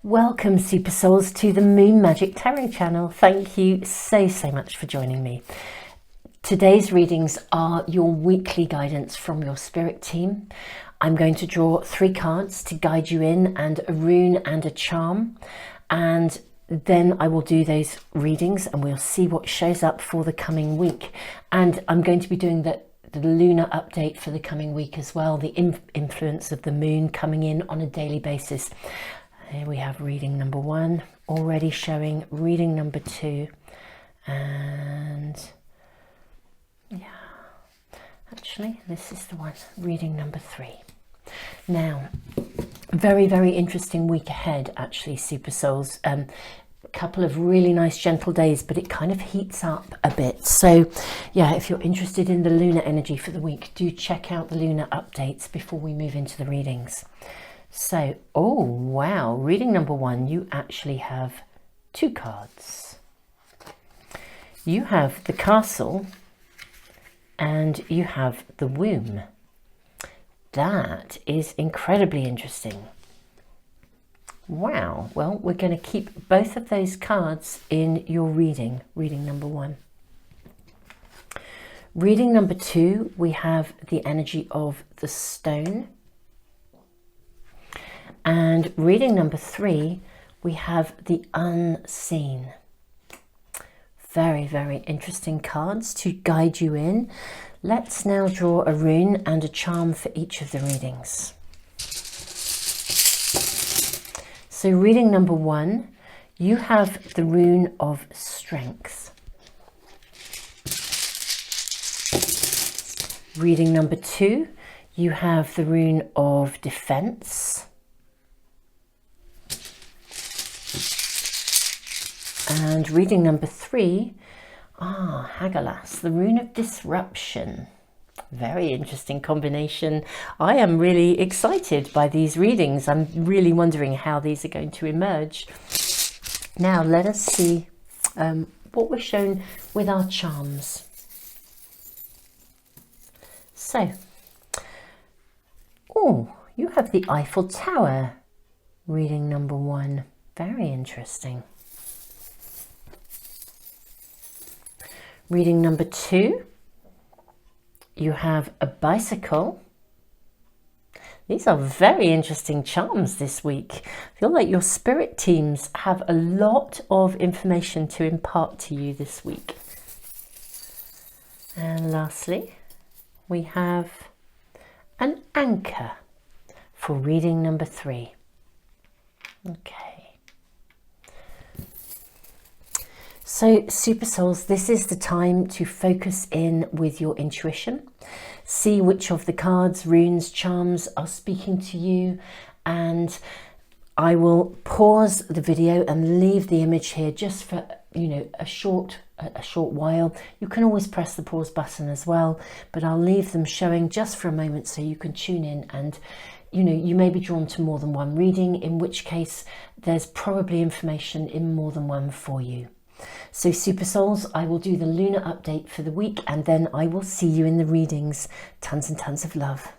Welcome, Super Souls, to the Moon Magic Tarot channel. Thank you so much for joining me. Today's readings are your weekly guidance from your spirit team. I'm going to draw 3 cards to guide you in, and a rune and a charm, and then I will do those readings and we'll see what shows up for the coming week. And I'm going to be doing the lunar update for the coming week as well, the influence of the moon coming in on a daily basis. Here we have reading number 1 already showing, reading number 2, and yeah, actually this is the one, reading number 3. Now, very interesting week ahead actually, Super Souls. A couple of really nice gentle days, but it kind of heats up a bit. So yeah, if you're interested in the lunar energy for the week, do check out the lunar updates before we move into the readings. So, oh wow, reading number 1, you actually have 2 cards. You have the Castle and you have the Womb. That is incredibly interesting. Wow, well, we're going to keep both of those cards in your reading, reading number 1. Reading number 2, we have the energy of the Stone. And reading number 3, we have the Unseen. Very interesting cards to guide you in. Let's now draw a rune and a charm for each of the readings. So reading number 1, you have the rune of Strength. Reading number 2, you have the rune of Defense. And reading number 3, Hagalaz, the rune of Disruption. Very interesting combination. I am really excited by these readings. I'm really wondering how these are going to emerge. Now let us see what we're shown with our charms. So, you have the Eiffel Tower, reading number 1. Very interesting. Reading number 2, you have a bicycle. These are very interesting charms this week. I feel like your spirit teams have a lot of information to impart to you this week. And lastly, we have an anchor for reading number 3. Okay. So, Super Souls, this is the time to focus in with your intuition. See which of the cards, runes, charms are speaking to you, and I will pause the video and leave the image here just for, a short while. You can always press the pause button as well, but I'll leave them showing just for a moment so you can tune in, and you may be drawn to more than one reading, in which case there's probably information in more than one for you. So Super Souls, I will do the lunar update for the week, and then I will see you in the readings. Tons and tons of love.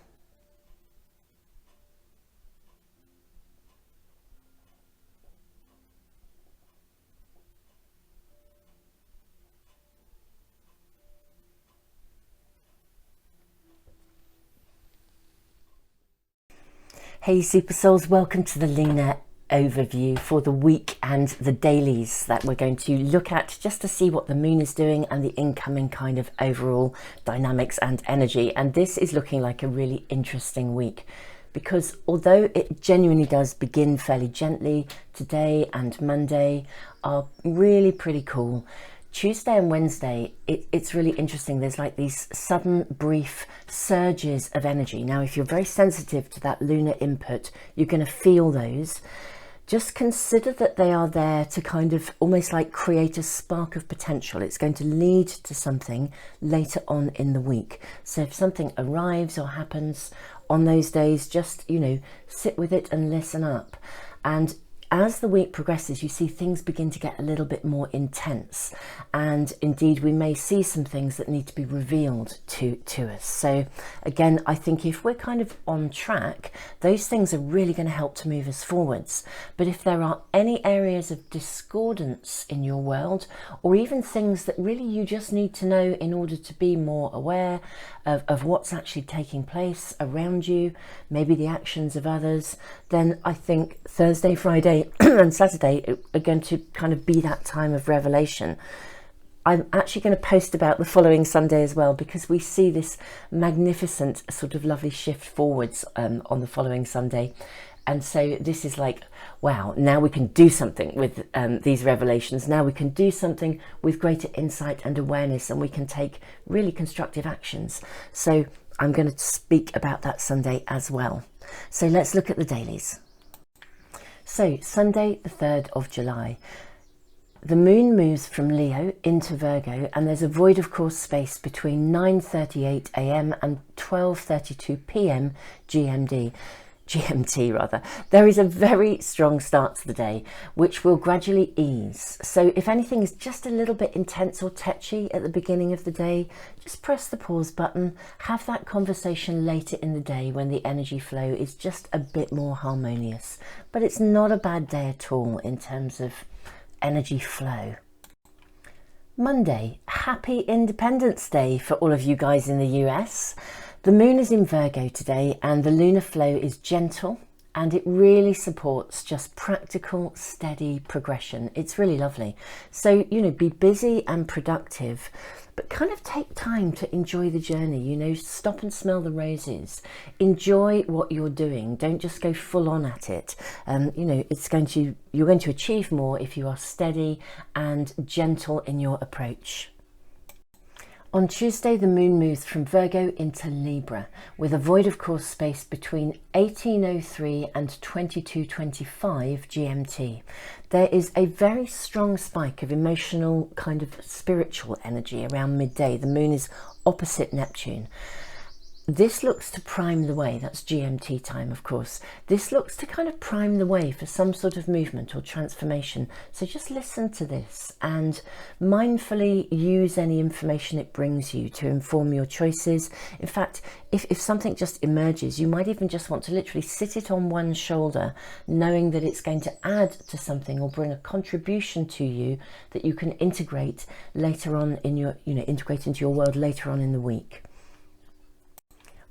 Hey Super Souls, welcome to the lunar overview for the week and the dailies that we're going to look at, just to see what the moon is doing and the incoming kind of overall dynamics and energy. And this is looking like a really interesting week, because although it genuinely does begin fairly gently, today and Monday are really pretty cool. Tuesday and Wednesday, it's really interesting. There's like these sudden brief surges of energy. Now, if you're very sensitive to that lunar input, you're going to feel those. Just consider that they are there to kind of almost like create a spark of potential. It's going to lead to something later on in the week. So if something arrives or happens on those days, just, sit with it and listen up. And as the week progresses, you see things begin to get a little bit more intense, and indeed we may see some things that need to be revealed to us. So again, I think if we're kind of on track, those things are really going to help to move us forwards. But if there are any areas of discordance in your world, or even things that really you just need to know in order to be more aware of what's actually taking place around you, maybe the actions of others, then I think Thursday, Friday and Saturday are going to kind of be that time of revelation. I'm actually going to post about the following Sunday as well, because we see this magnificent sort of lovely shift forwards on the following Sunday. And so this is like, wow, now we can do something with these revelations. Now we can do something with greater insight and awareness, and we can take really constructive actions. So I'm going to speak about that Sunday as well. So let's look at the dailies. So Sunday, the 3rd of July, the moon moves from Leo into Virgo, and there's a void of course space between 9:38 a.m. and 12:32 p.m. GMT. There is a very strong start to the day, which will gradually ease. So if anything is just a little bit intense or tetchy at the beginning of the day, just press the pause button, have that conversation later in the day when the energy flow is just a bit more harmonious. But it's not a bad day at all in terms of energy flow. Monday, happy Independence Day for all of you guys in the US. The moon is in Virgo today, and the lunar flow is gentle, and it really supports just practical, steady progression. It's really lovely. So, you know, be busy and productive, but kind of take time to enjoy the journey. You know, stop and smell the roses. Enjoy what you're doing. Don't just go full on at it. You know, you're going to achieve more if you are steady and gentle in your approach. On Tuesday, the moon moves from Virgo into Libra, with a void of course space between 18:03 and 22:25 GMT. There is a very strong spike of emotional, kind of spiritual energy around midday. The moon is opposite Neptune. This looks to prime the way, that's GMT time of course. This looks to kind of prime the way for some sort of movement or transformation. So just listen to this and mindfully use any information it brings you to inform your choices. In fact, if something just emerges, you might even just want to literally sit it on one shoulder, knowing that it's going to add to something or bring a contribution to you that you can integrate later on in your, integrate into your world later on in the week.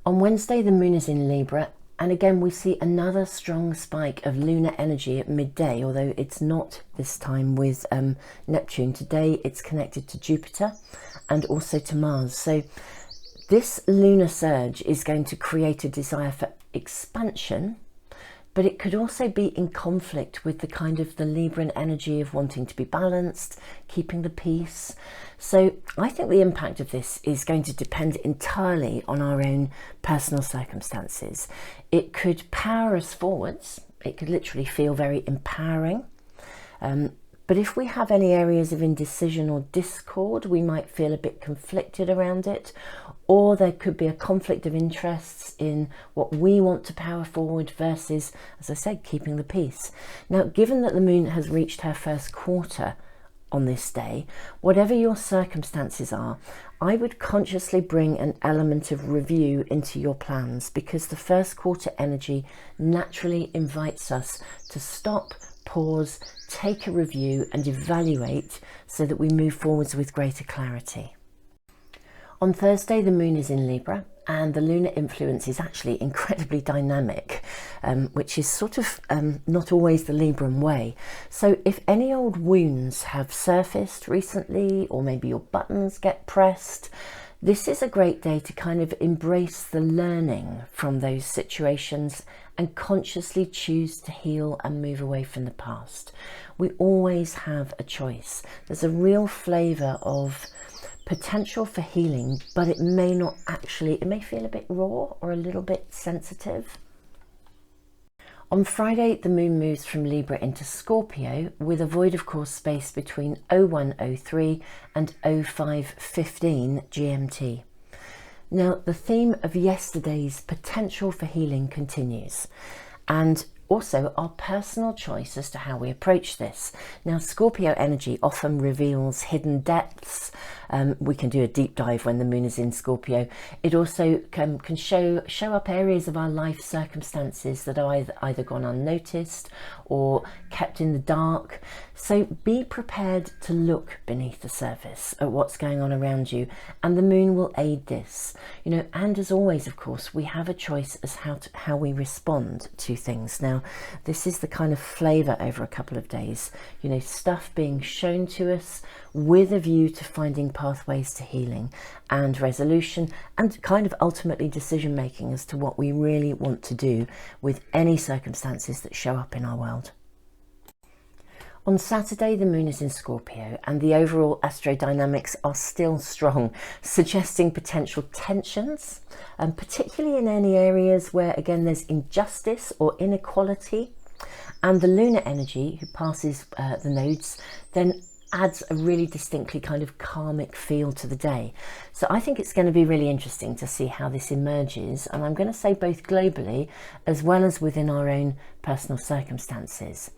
On Wednesday, the moon is in Libra, and again we see another strong spike of lunar energy at midday, although it's not this time with Neptune. Today it's connected to Jupiter and also to Mars. So this lunar surge is going to create a desire for expansion, but it could also be in conflict with the kind of the Libran energy of wanting to be balanced, keeping the peace. So I think the impact of this is going to depend entirely on our own personal circumstances. It could power us forwards. It could literally feel very empowering. But if we have any areas of indecision or discord, we might feel a bit conflicted around it, or there could be a conflict of interests in what we want to power forward versus, as I said, keeping the peace. Now, given that the moon has reached her first quarter on this day, whatever your circumstances are, I would consciously bring an element of review into your plans, because the first quarter energy naturally invites us to stop, pause, take a review and evaluate so that we move forwards with greater clarity. On Thursday, the moon is in Libra, and the lunar influence is actually incredibly dynamic, which is sort of not always the Libran way. So if any old wounds have surfaced recently, or maybe your buttons get pressed, this is a great day to kind of embrace the learning from those situations and consciously choose to heal and move away from the past. We always have a choice. There's a real flavour of potential for healing, but it may not actually, it may feel a bit raw or a little bit sensitive. On Friday, the moon moves from Libra into Scorpio, with a void of course space between 01:03 and 05:15 GMT. Now, the theme of yesterday's potential for healing continues, and also our personal choice as to how we approach this. Now, Scorpio energy often reveals hidden depths. We can do a deep dive when the moon is in Scorpio. It also can show up areas of our life circumstances that are either gone unnoticed or kept in the dark. So be prepared to look beneath the surface at what's going on around you, and the moon will aid this. And as always, of course, we have a choice as how we respond to things. Now, this is the kind of flavour over a couple of days, stuff being shown to us with a view to finding pathways to healing and resolution, and kind of ultimately decision making as to what we really want to do with any circumstances that show up in our world. On Saturday, the moon is in Scorpio and the overall astrodynamics are still strong, suggesting potential tensions, particularly in any areas where, again, there's injustice or inequality. And the lunar energy, who passes the nodes, then adds a really distinctly kind of karmic feel to the day. So I think it's going to be really interesting to see how this emerges, and I'm going to say both globally as well as within our own personal circumstances.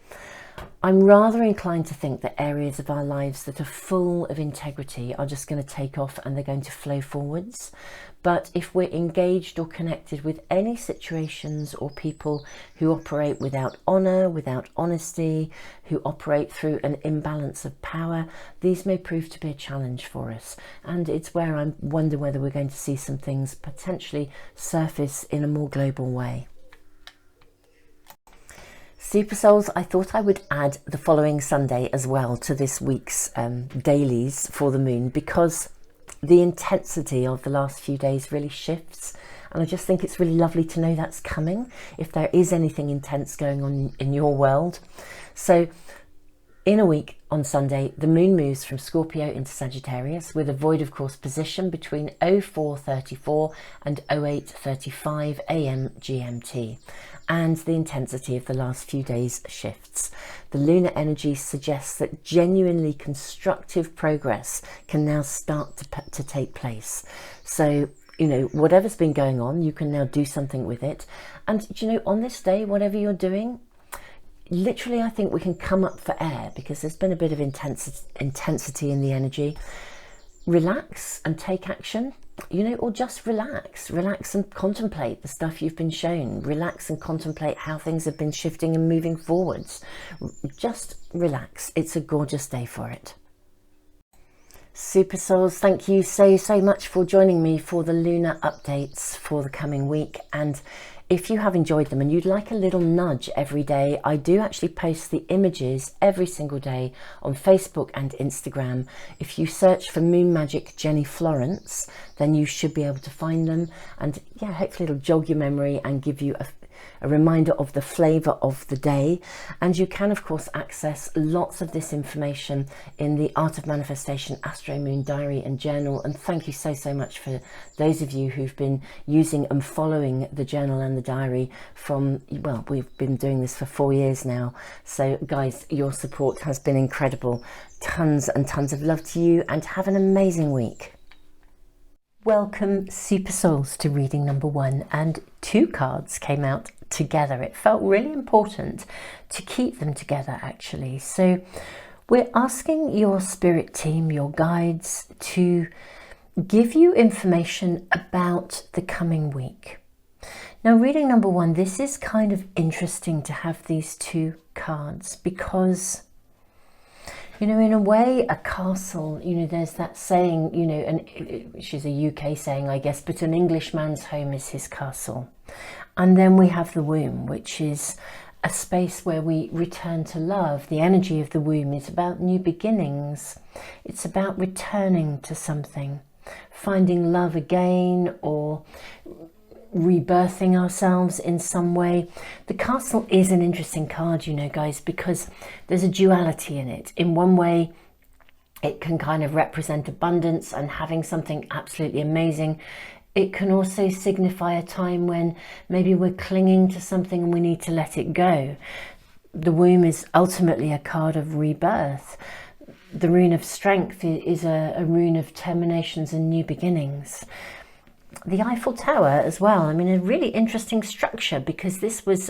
I'm rather inclined to think that areas of our lives that are full of integrity are just going to take off and they're going to flow forwards. But if we're engaged or connected with any situations or people who operate without honour, without honesty, who operate through an imbalance of power, these may prove to be a challenge for us. And it's where I wonder whether we're going to see some things potentially surface in a more global way. Super Souls, I thought I would add the following Sunday as well to this week's dailies for the moon, because the intensity of the last few days really shifts, and I just think it's really lovely to know that's coming if there is anything intense going on in your world. So in a week on Sunday, the moon moves from Scorpio into Sagittarius with a void of course position between 04:34 and 08:35 AM GMT, and the intensity of the last few days shifts. The lunar energy suggests that genuinely constructive progress can now start to take place. So, whatever's been going on, you can now do something with it. And, on this day, whatever you're doing, literally, I think we can come up for air because there's been a bit of intensity in the energy. Relax and take action, or just relax and contemplate the stuff you've been shown. Relax and contemplate how things have been shifting and moving forwards. Just relax. It's a gorgeous day for it. Super Souls, thank you so much for joining me for the lunar updates for the coming week. And if you have enjoyed them and you'd like a little nudge every day, I do actually post the images every single day on Facebook and Instagram. If you search for Moon Magic Jenny Florence, then you should be able to find them. And yeah, hopefully it'll jog your memory and give you a reminder of the flavour of the day. And you can of course access lots of this information in the Art of Manifestation Astro-Moon diary and journal. And thank you so much for those of you who've been using and following the journal and the diary from, well, we've been doing this for 4 years now. So guys, your support has been incredible. Tons and tons of love to you, and have an amazing week. Welcome Super Souls to reading number 1, and 2 cards came out together. It felt really important to keep them together actually. So we're asking your spirit team, your guides, to give you information about the coming week. Now reading number 1, this is kind of interesting to have these 2 cards because, in a way, a castle, there's that saying, which is a UK saying, I guess, but an Englishman's home is his castle. And then we have the womb, which is a space where we return to love. The energy of the womb is about new beginnings. It's about returning to something, finding love again, or rebirthing ourselves in some way. The castle is an interesting card, guys, because there's a duality in it. In one way, it can kind of represent abundance and having something absolutely amazing. It can also signify a time when maybe we're clinging to something and we need to let it go. The womb is ultimately a card of rebirth. The rune of strength is a rune of terminations and new beginnings. The Eiffel Tower as well. I mean, a really interesting structure, because this was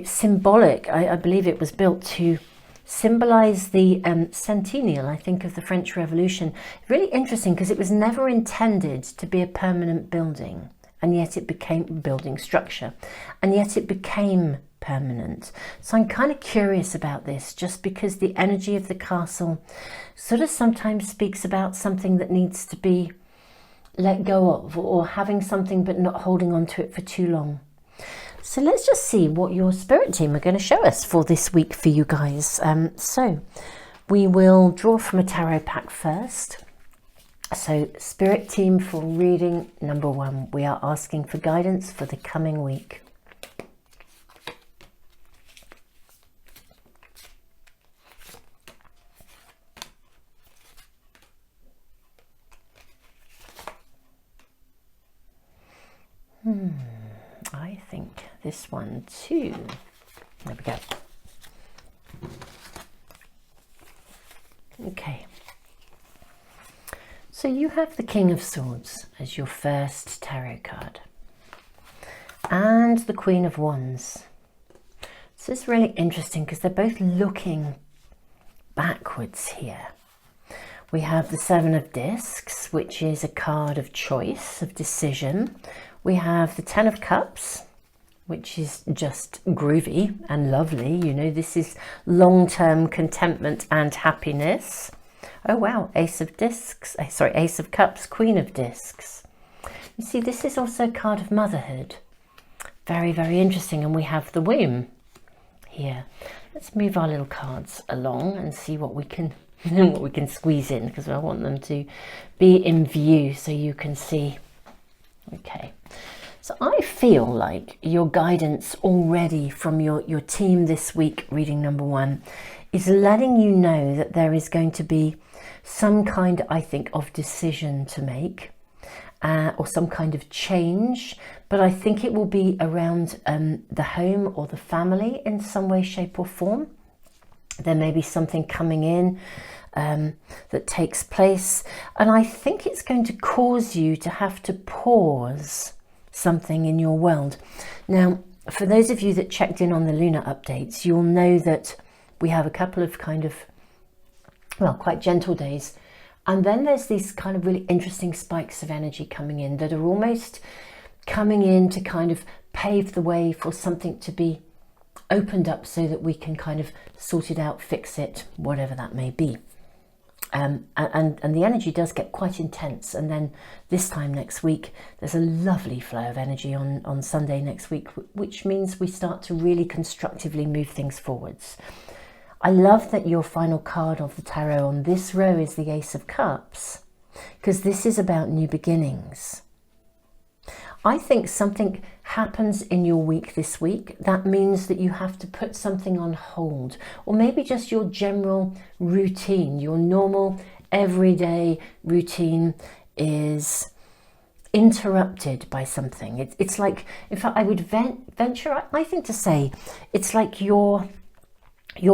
symbolic. I believe it was built to symbolize the centennial, I think, of the French Revolution. Really interesting, because it was never intended to be a permanent building, and yet it became building structure, and yet it became permanent. So I'm kind of curious about this, just because the energy of the castle sort of sometimes speaks about something that needs to be let go of, or having something but not holding on to it for too long. So let's just see what your spirit team are going to show us for this week for you guys. So we will draw from a tarot pack first. So spirit team, for reading number 1, we are asking for guidance for the coming week. I think this one too. There we go. Okay. So you have the King of Swords as your first tarot card, and the Queen of Wands. So this is really interesting because they're both looking backwards here. We have the Seven of Discs, which is a card of choice, of decision. We have the Ten of Cups, which is just groovy and lovely. This is long-term contentment and happiness. Oh wow, Ace of Discs, Ace of Cups, Queen of Discs. You see, this is also a card of motherhood. Very, very interesting. And we have the womb here. Let's move our little cards along and see what we can squeeze in, because I want them to be in view so you can see. Okay, so I feel like your guidance already from your team this week, reading number 1, is letting you know that there is going to be some kind, I think, of decision to make, or some kind of change, but I think it will be around the home or the family in some way, shape or form. There may be something coming in that takes place, and I think it's going to cause you to have to pause something in your world. Now, for those of you that checked in on the lunar updates, you'll know that we have a couple of kind of, well, quite gentle days, and then there's these kind of really interesting spikes of energy coming in that are almost coming in to kind of pave the way for something to be opened up so that we can kind of sort it out, fix it, whatever that may be. And the energy does get quite intense, and then this time next week there's a lovely flow of energy on Sunday next week, which means we start to really constructively move things forwards. I love that your final card of the tarot on this row is the Ace of Cups, because this is about new beginnings. I think something happens in your week this week that means that you have to put something on hold, or maybe just your general routine, your normal everyday routine is interrupted by something. It's like, in fact, I would venture, I think, to say it's like your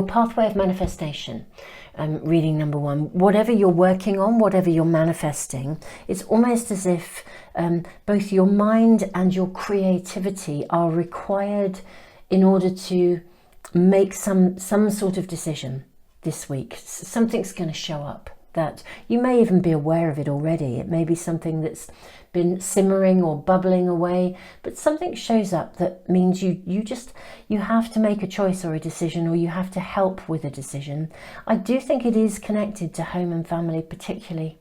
pathway of manifestation. Reading number 1, whatever you're working on, whatever you're manifesting, it's almost as if both your mind and your creativity are required in order to make some sort of decision this week. Something's going to show up that you may even be aware of it already. It may be something that's been simmering or bubbling away, but something shows up that means you have to make a choice or a decision, or you have to help with a decision. I do think it is connected to home and family particularly.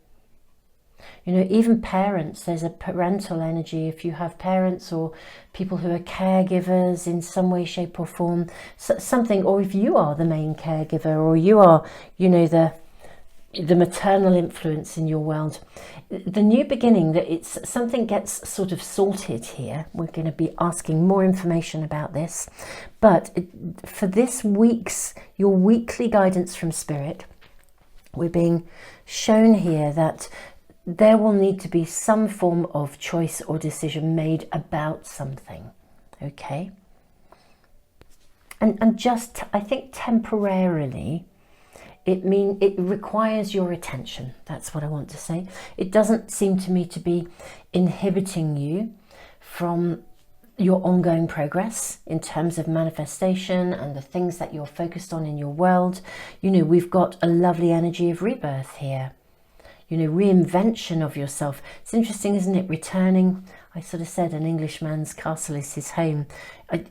Even parents, there's a parental energy. If you have parents or people who are caregivers in some way, shape or form, something, or if you are the main caregiver, or you are, the maternal influence in your world, the new beginning, that it's something gets sort of sorted here. We're going to be asking more information about this, but for this week's, your weekly guidance from Spirit, we're being shown here that there will need to be some form of choice or decision made about something. Okay, and just, I think, temporarily, it requires your attention. That's what I want to say. It doesn't seem to me to be inhibiting you from your ongoing progress in terms of manifestation and the things that you're focused on in your world. You know, we've got a lovely energy of rebirth here. You know, reinvention of yourself. It's interesting, isn't it? Returning. I sort of said an Englishman's castle is his home.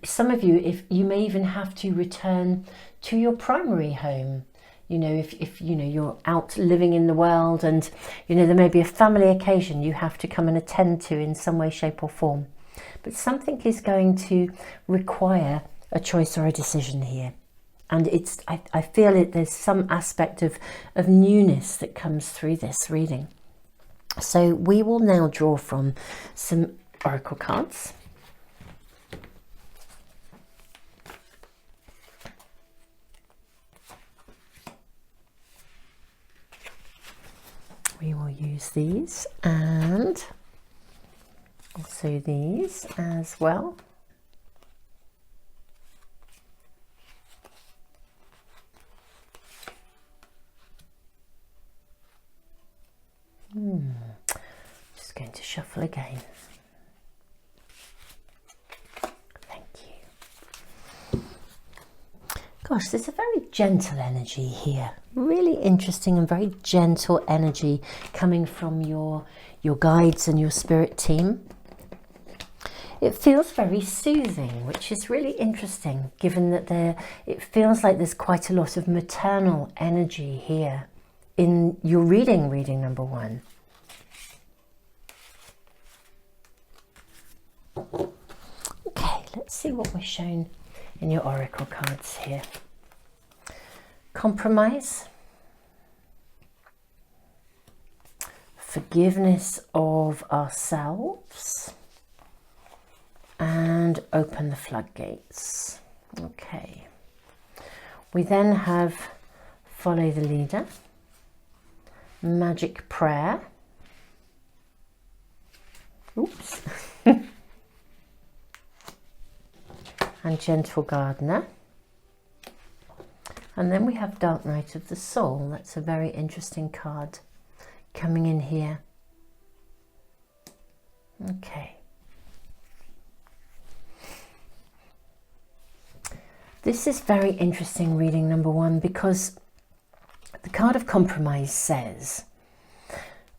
Some of you, if you may even have to return to your primary home. You know, if you know you're out living in the world, and you know there may be a family occasion you have to come and attend to in some way, shape or form. But something is going to require a choice or a decision here. And it's I feel it, there's some aspect of newness that comes through this reading. So we will now draw from some oracle cards. We will use these and also these as well. Just going to shuffle again. Thank you. Gosh, there's a very gentle energy here. Really interesting and very gentle energy coming from your guides and your spirit team. It feels very soothing, which is really interesting, given that it feels like there's quite a lot of maternal energy here in your reading number one. Okay, let's see what we're shown in your oracle cards here. Compromise, forgiveness of ourselves, and open the floodgates. Okay. We then have follow the leader, magic prayer, oops, and gentle gardener. And then we have Dark Night of the Soul. That's a very interesting card coming in here. Okay. This is very interesting reading number one, because the card of compromise says,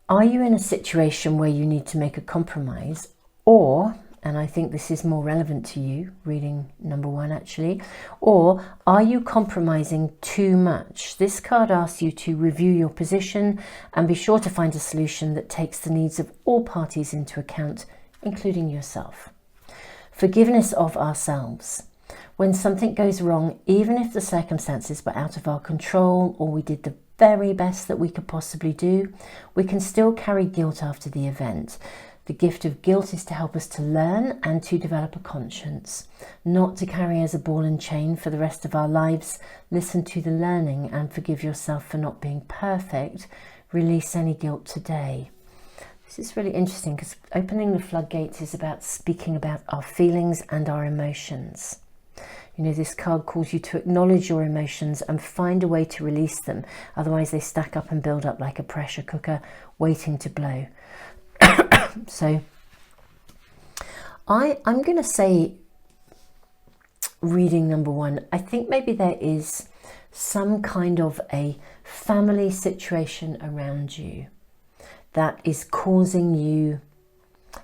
are you in a situation where you need to make a compromise, or, and I think this is more relevant to you, reading number one actually, or are you compromising too much? This card asks you to review your position and be sure to find a solution that takes the needs of all parties into account, including yourself. Forgiveness of ourselves. When something goes wrong, even if the circumstances were out of our control or we did the very best that we could possibly do, we can still carry guilt after the event. The gift of guilt is to help us to learn and to develop a conscience, not to carry as a ball and chain for the rest of our lives. Listen to the learning and forgive yourself for not being perfect. Release any guilt today. This is really interesting, because opening the floodgates is about speaking about our feelings and our emotions. You know, this card calls you to acknowledge your emotions and find a way to release them. Otherwise they stack up and build up like a pressure cooker waiting to blow. So I'm going to say, reading number one, I think maybe there is some kind of a family situation around you that is causing you,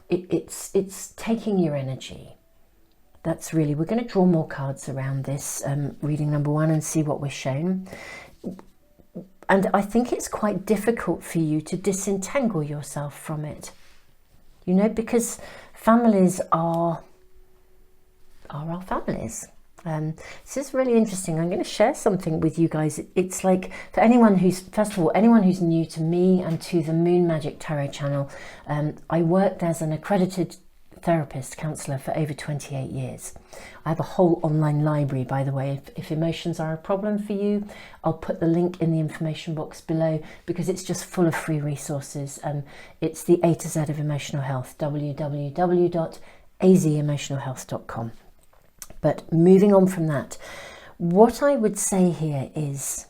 it's taking your energy. That's really, we're going to draw more cards around this reading number one and see what we're shown. And I think it's quite difficult for you to disentangle yourself from it. You know, because families are our families. This is really interesting. I'm going to share something with you guys. It's like, for anyone who's, first of all, anyone who's new to me and to the Moon Magic Tarot channel, I worked as an accredited therapist, counsellor for over 28 years. I have a whole online library, by the way. If emotions are a problem for you, I'll put the link in the information box below, because it's just full of free resources. It's the A to Z of emotional health, www.azemotionalhealth.com. But moving on from that, what I would say here is,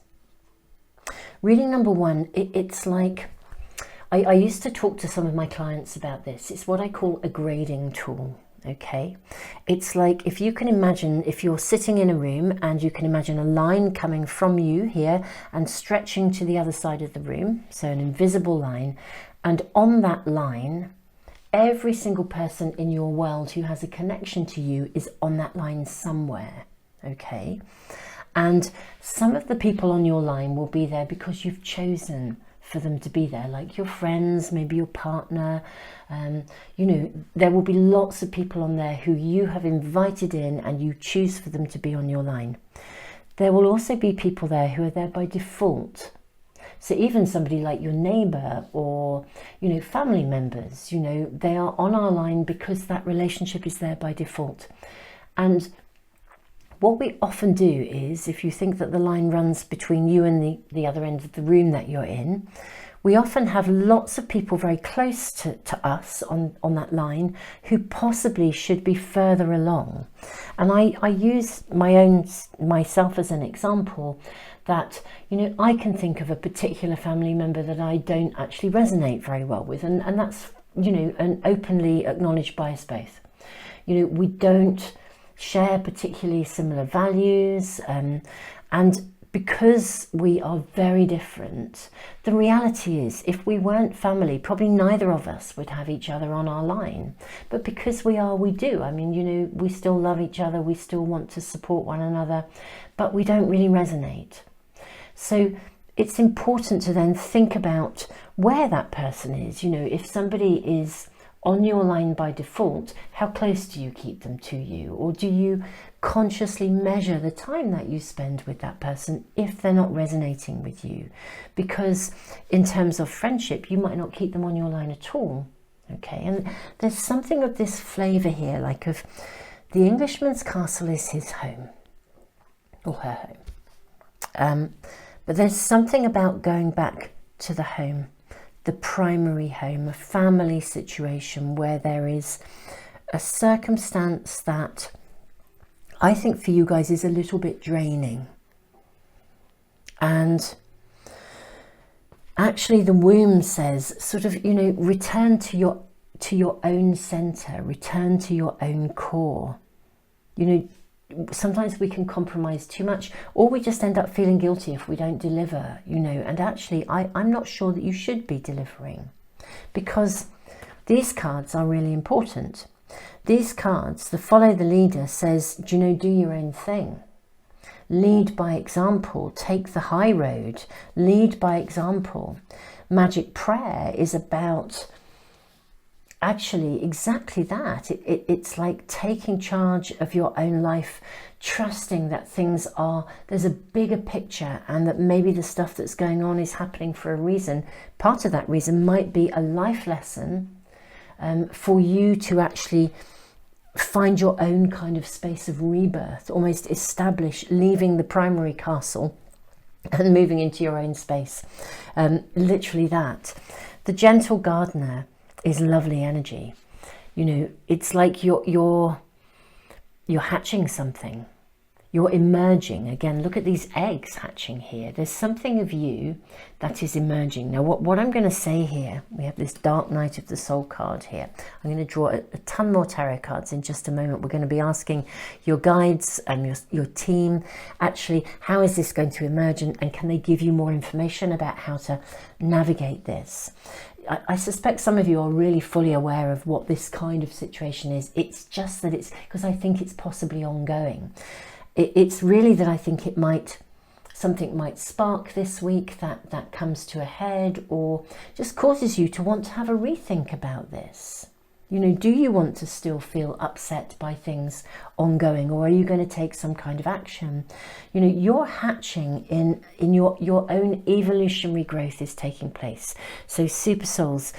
reading number one, it's like, I used to talk to some of my clients about this. It's what I call a grading tool. Okay, it's like if you can imagine, if you're sitting in a room and you can imagine a line coming from you here and stretching to the other side of the room, so an invisible line, and on that line, every single person in your world who has a connection to you is on that line somewhere. Okay, and some of the people on your line will be there because you've chosen for them to be there, like your friends, maybe your partner. You know, there will be lots of people on there who you have invited in and you choose for them to be on your line. There will also be people there who are there by default. So even somebody like your neighbour or, you know, family members, you know, they are on our line because that relationship is there by default. And what we often do is, if you think that the line runs between you and the other end of the room that you're in, we often have lots of people very close to us on that line who possibly should be further along. And I use myself as an example that, you know, I can think of a particular family member that I don't actually resonate very well with. And that's, you know, and openly acknowledged by us both. You know, we don't share particularly similar values, and because we are very different, the reality is if we weren't family, probably neither of us would have each other on our line. But because we are, we do. I mean, you know, we still love each other, we still want to support one another, but we don't really resonate. So it's important to then think about where that person is. You know, if somebody is on your line by default, how close do you keep them to you? Or do you consciously measure the time that you spend with that person if they're not resonating with you? Because in terms of friendship, you might not keep them on your line at all. Okay, and there's something of this flavour here, like of the Englishman's castle is his home, or her home. But there's something about going back to the home, the primary home, a family situation where there is a circumstance that I think for you guys is a little bit draining. And actually the womb says sort of, you know, return to your own center, return to your own core. You know, sometimes we can compromise too much, or we just end up feeling guilty if we don't deliver, you know. And actually I'm not sure that you should be delivering, because these cards are really important. These cards, the follow the leader, says, do you know, do your own thing, lead by example, take the high road, lead by example. Magic prayer is about actually exactly that. It's like taking charge of your own life, trusting that there's a bigger picture, and that maybe the stuff that's going on is happening for a reason. Part of that reason might be a life lesson for you to actually find your own kind of space of rebirth, almost establish, leaving the primary castle and moving into your own space. Literally that. The gentle gardener is lovely energy. You know, it's like you're hatching something. You're emerging. Again, look at these eggs hatching here. There's something of you that is emerging. Now, what I'm going to say here, we have this Dark Night of the Soul card here. I'm going to draw a ton more tarot cards in just a moment. We're going to be asking your guides and your team, actually, how is this going to emerge, and can they give you more information about how to navigate this? I suspect some of you are really fully aware of what this kind of situation is. It's just that it's because I think it's possibly ongoing. It's really that I think something might spark this week that comes to a head, or just causes you to want to have a rethink about this. You know, do you want to still feel upset by things ongoing, or are you going to take some kind of action? You know, you're hatching in your own evolutionary growth is taking place. So super souls,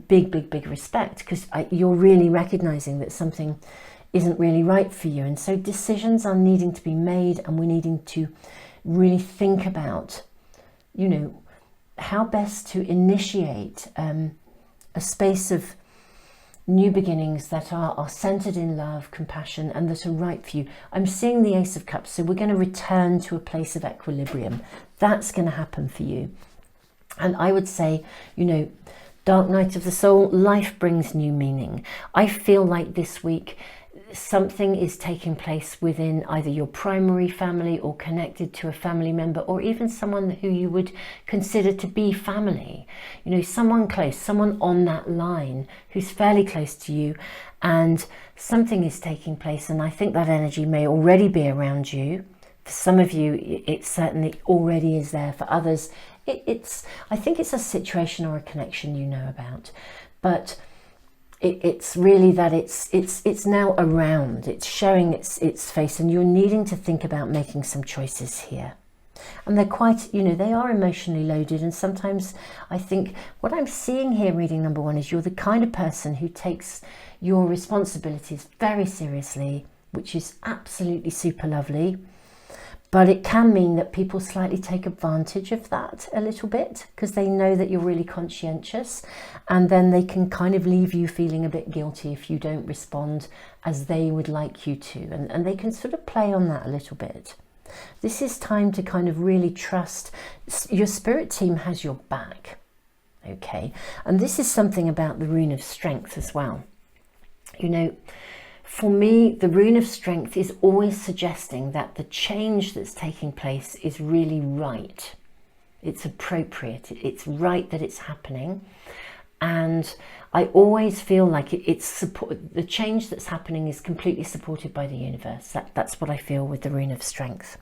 big respect, because you're really recognizing that something isn't really right for you. And so decisions are needing to be made, and we're needing to really think about, you know, how best to initiate a space of new beginnings that are centered in love, compassion, and that are right for you. I'm seeing the Ace of Cups, so we're going to return to a place of equilibrium. That's going to happen for you. And I would say, you know, Dark night of the soul, life brings new meaning. I feel like this week something is taking place within either your primary family or connected to a family member, or even someone who you would consider to be family. You know, someone close, someone on that line who's fairly close to you, and something is taking place, and I think that energy may already be around you. For some of you, it certainly already is there. For others, I think it's a situation or a connection you know about, but it's really that it's now around, it's showing its face, and you're needing to think about making some choices here. And they're quite, you know, they are emotionally loaded, and sometimes I think what I'm seeing here, reading number 1, is you're the kind of person who takes your responsibilities very seriously, which is absolutely super lovely. But it can mean that people slightly take advantage of that a little bit, because they know that you're really conscientious, and then they can kind of leave you feeling a bit guilty if you don't respond as they would like you to. And they can sort of play on that a little bit. This is time to kind of really trust your spirit team has your back. Okay, and this is something about the rune of strength as well. You know, for me, the rune of strength is always suggesting that the change that's taking place is really right. It's appropriate. It's right that it's happening. And I always feel like the change that's happening is completely supported by the universe. That's what I feel with the rune of strength.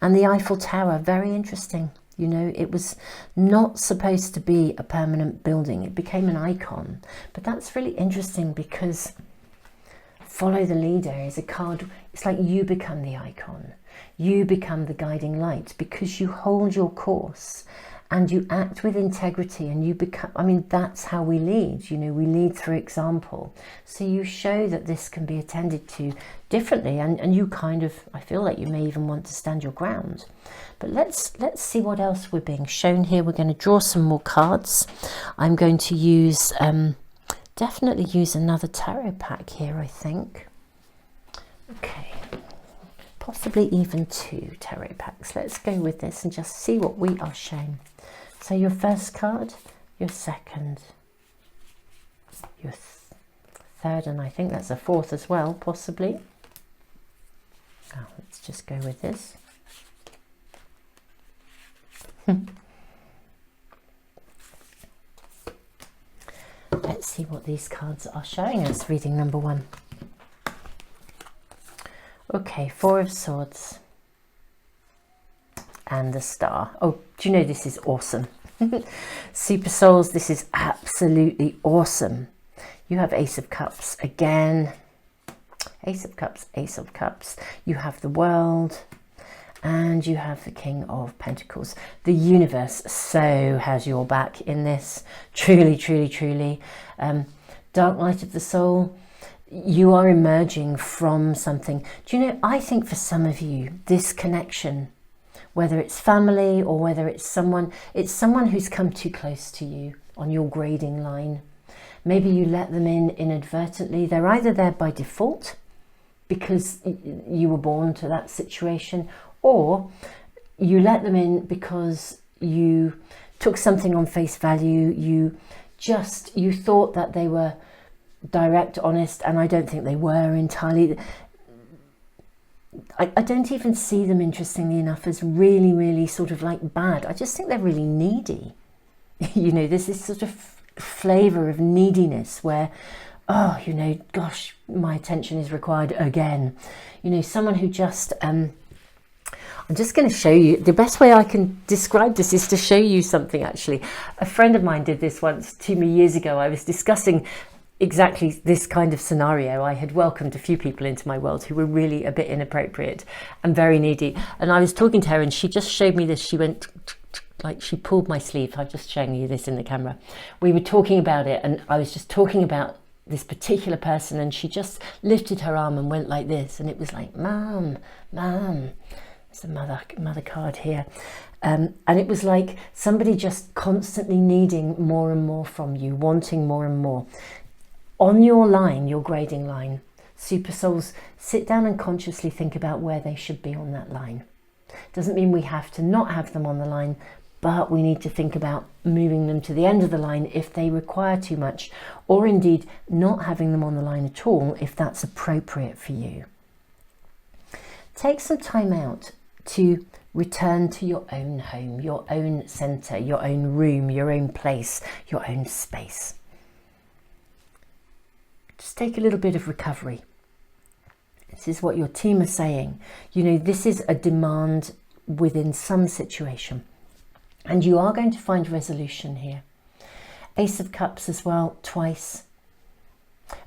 And the Eiffel Tower, very interesting. You know, it was not supposed to be a permanent building. It became an icon. But that's really interesting, because follow the leader is a card. It's like you become the icon. You become the guiding light, because you hold your course and you act with integrity, and you become, I mean, that's how we lead. You know, we lead through example. So you show that this can be attended to differently, and you kind of, I feel like you may even want to stand your ground. But let's see what else we're being shown here. We're going to draw some more cards. I'm going to use definitely use another tarot pack here, I think. Okay, possibly even 2 tarot packs. Let's go with this and just see what we are shown. So your first card, your second, your third, and I think that's a 4th as well, possibly. Oh, let's just go with this. Let's see what these cards are showing us, reading number 1. Okay, 4 of Swords and the Star. Oh, do you know, this is awesome. Super Souls, this is absolutely awesome. You have Ace of Cups again. Ace of Cups, Ace of Cups. You have the World. And you have the King of Pentacles. The universe so has your back in this. Truly, truly, truly. Dark night of the soul. You are emerging from something. Do you know, I think for some of you, this connection, whether it's family or whether it's someone who's come too close to you on your grading line. Maybe you let them in inadvertently. They're either there by default because you were born to that situation, or you let them in because you took something on face value. You thought that they were direct, honest, and I don't think they were entirely. I don't even see them, interestingly enough, as really, really sort of like bad. I just think they're really needy. You know, there's this sort of flavour of neediness where, oh, you know, gosh, my attention is required again. You know, someone who just, I'm just going to show you, the best way I can describe this is to show you something actually. A friend of mine did this once to me years ago. I was discussing exactly this kind of scenario. I had welcomed a few people into my world who were really a bit inappropriate and very needy. And I was talking to her and she just showed me this. She went, like, she pulled my sleeve. I'm just showing you this in the camera. We were talking about it and I was just talking about this particular person and she just lifted her arm and went like this. And it was like, Mom, Mom. There's a mother card here. And it was like somebody just constantly needing more and more from you, wanting more and more. On your line, your grading line, super souls, sit down and consciously think about where they should be on that line. Doesn't mean we have to not have them on the line, but we need to think about moving them to the end of the line if they require too much, or indeed not having them on the line at all if that's appropriate for you. Take some time out to return to your own home, your own centre, your own room, your own place, your own space. Just take a little bit of recovery. This is what your team are saying. You know, this is a demand within some situation, and you are going to find resolution here. Ace of Cups as well, twice.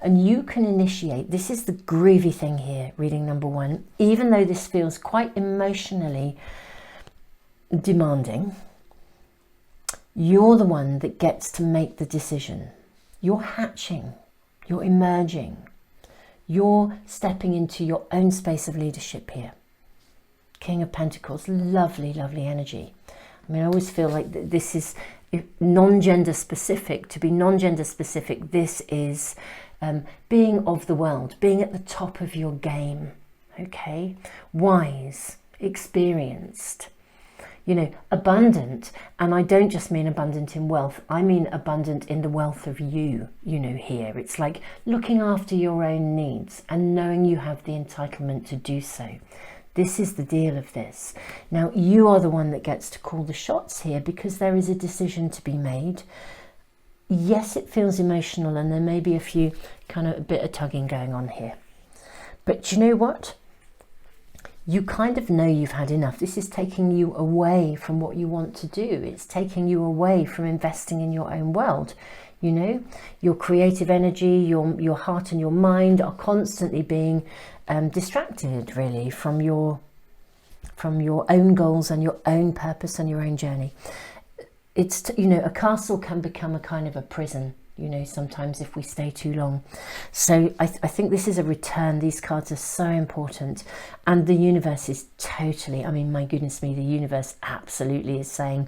And you can initiate, this is the groovy thing here, reading number one, even though this feels quite emotionally demanding, you're the one that gets to make the decision. You're hatching, you're emerging, you're stepping into your own space of leadership here. King of Pentacles, lovely, lovely energy. I mean, I always feel like this is non-gender specific. To be non-gender specific, this is being of the world, being at the top of your game, okay? Wise, experienced, you know, abundant. And I don't just mean abundant in wealth, I mean abundant in the wealth of you, you know, here. It's like looking after your own needs and knowing you have the entitlement to do so. This is the deal of this. Now, you are the one that gets to call the shots here because there is a decision to be made. Yes, it feels emotional and there may be a bit of tugging going on here. But you know what? You kind of know you've had enough. This is taking you away from what you want to do. It's taking you away from investing in your own world. You know, your creative energy, your heart and your mind are constantly being distracted really from your own goals and your own purpose and your own journey. It's, you know, a castle can become a kind of a prison, you know, sometimes if we stay too long. So I think this is a return. These cards are so important, and the universe is totally, I mean, my goodness me, the universe absolutely is saying,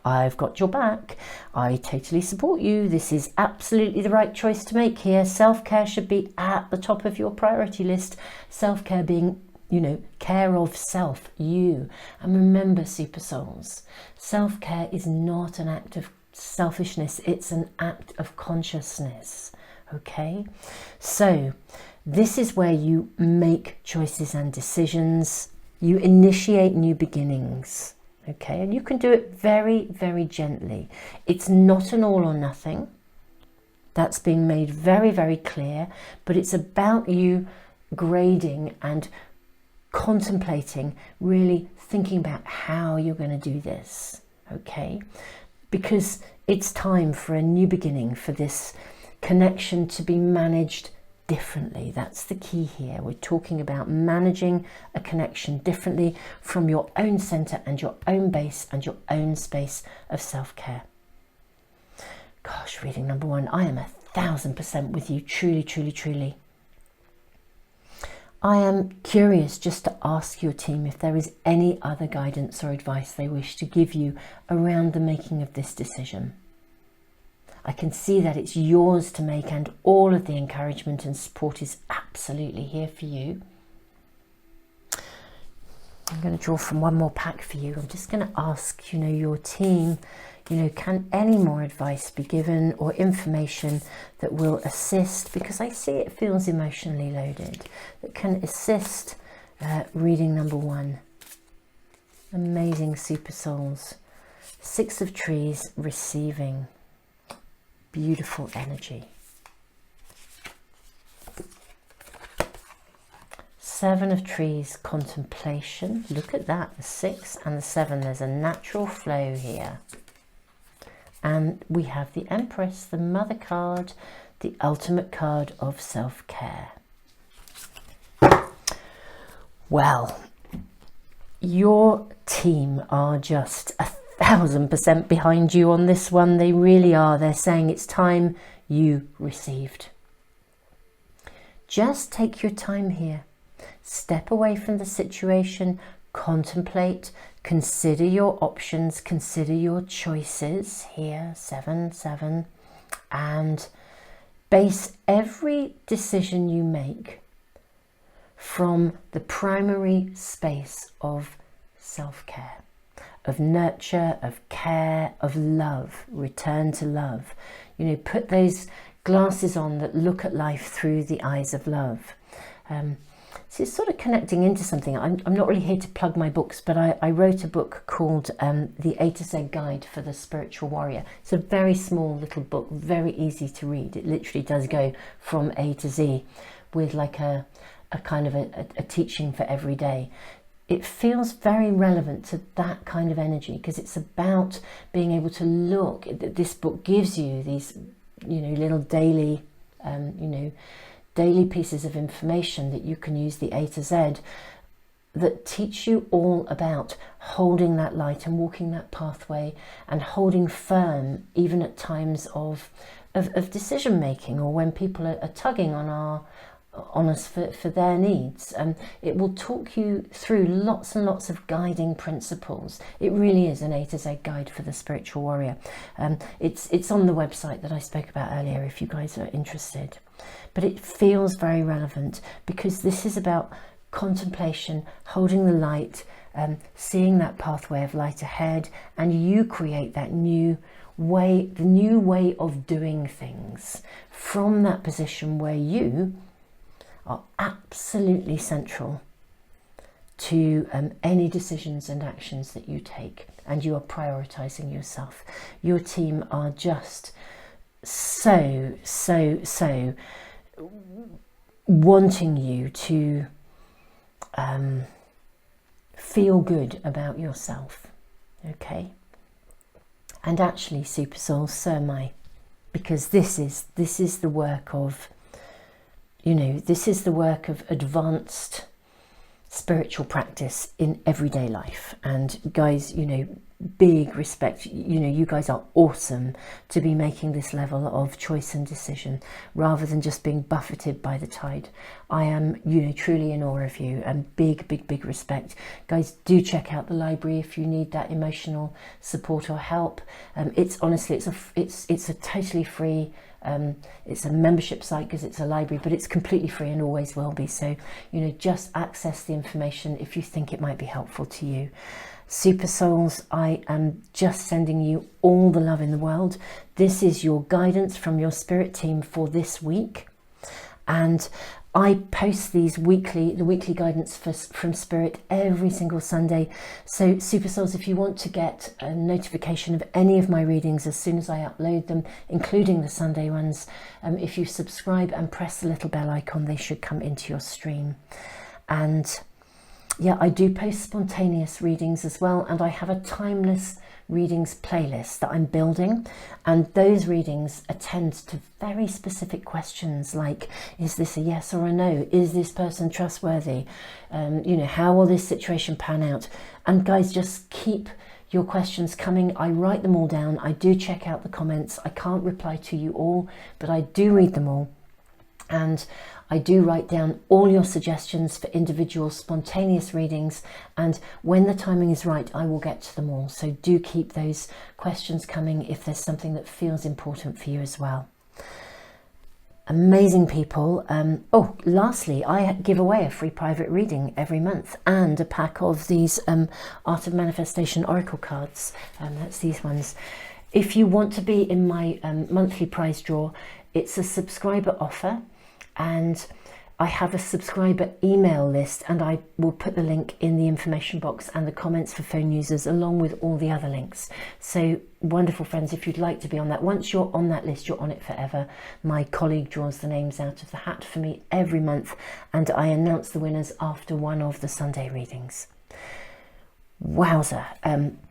I've got your back. I totally support you. This is absolutely the right choice to make here. Self-care should be at the top of your priority list. Self-care being, you know, care of self, you. And remember, super souls, self-care is not an act of selfishness. It's an act of consciousness. Okay? So this is where you make choices and decisions. You initiate new beginnings. Okay, and you can do it very, very gently. It's not an all or nothing. That's being made very, very clear, but it's about you grading and contemplating, really thinking about how you're going to do this, okay? Because it's time for a new beginning, for this connection to be managed differently. That's the key here. We're talking about managing a connection differently from your own center and your own base and your own space of self-care. Gosh, reading number one, I am 1000% with you. Truly, truly, truly. I am curious just to ask your team if there is any other guidance or advice they wish to give you around the making of this decision. I can see that it's yours to make, and all of the encouragement and support is absolutely here for you. I'm going to draw from one more pack for you. I'm just going to ask, you know, your team, you know, can any more advice be given or information that will assist, because I see it feels emotionally loaded, that can assist reading number one. Amazing super souls. 6 of Trees, receiving. Beautiful energy. 7 of Trees, contemplation. Look at that, the 6 and the 7. There's a natural flow here. And we have the Empress, the Mother card, the ultimate card of self-care. Well, your team are just 1000% behind you on this one. They really are. They're saying it's time you received. Just take your time here. Step away from the situation, contemplate, consider your options, consider your choices here, 7, 7, and base every decision you make from the primary space of self-care. of nurture, of care, of love. Return to love. You know, put those glasses on that look at life through the eyes of love. So it's sort of connecting into something. I'm not really here to plug my books, but I wrote a book called the A-Z Guide for the Spiritual Warrior. It's a very small little book, very easy to read. It literally does go from A to Z with like a kind of a teaching for every day. It feels very relevant to that kind of energy because it's about being able to look. This book gives you these, you know, little daily, daily pieces of information that you can use, the A to Z, that teach you all about holding that light and walking that pathway and holding firm even at times of decision making, or when people are tugging on us for their needs. It will talk you through lots and lots of guiding principles. It really is an A to Z guide for the spiritual warrior. It's on the website that I spoke about earlier if you guys are interested. But it feels very relevant because this is about contemplation, holding the light, seeing that pathway of light ahead, and you create that new way, the new way of doing things from that position where you are absolutely central to any decisions and actions that you take, and you are prioritizing yourself. Your team are just so wanting you to feel good about yourself, okay? And actually, super souls, so am I, because this is the work of, you know, this is the work of advanced spiritual practice in everyday life. And guys, you know, big respect, you know, you guys are awesome to be making this level of choice and decision rather than just being buffeted by the tide. I am, you know, truly in awe of you, and big respect. Guys, do check out the library if you need that emotional support or help. It's honestly, it's a totally free, it's a membership site because it's a library, but it's completely free and always will be. So, you know, just access the information if you think it might be helpful to you. Super souls, I am just sending you all the love in the world. This is your guidance from your spirit team for this week, and I post the weekly guidance from Spirit every single Sunday. So super souls, if you want to get a notification of any of my readings as soon as I upload them, including the Sunday ones, if you subscribe and press the little bell icon, they should come into your stream. And yeah, I do post spontaneous readings as well, and I have a timeless readings playlist that I'm building, and those readings attend to very specific questions like, is this a yes or a no? Is this person trustworthy? You know, how will this situation pan out? And guys, just keep your questions coming. I write them all down. I do check out the comments. I can't reply to you all, but I do read them all. And I do write down all your suggestions for individual spontaneous readings, and when the timing is right, I will get to them all. So do keep those questions coming if there's something that feels important for you as well. Amazing people. Oh, lastly, I give away a free private reading every month and a pack of these Art of Manifestation Oracle cards. That's these ones. If you want to be in my monthly prize draw, it's a subscriber offer, and I have a subscriber email list, and I will put the link in the information box and the comments for phone users along with all the other links. So wonderful friends, if you'd like to be on that, once you're on that list, you're on it forever. My colleague draws the names out of the hat for me every month, and I announce the winners after one of the Sunday readings. Wowza,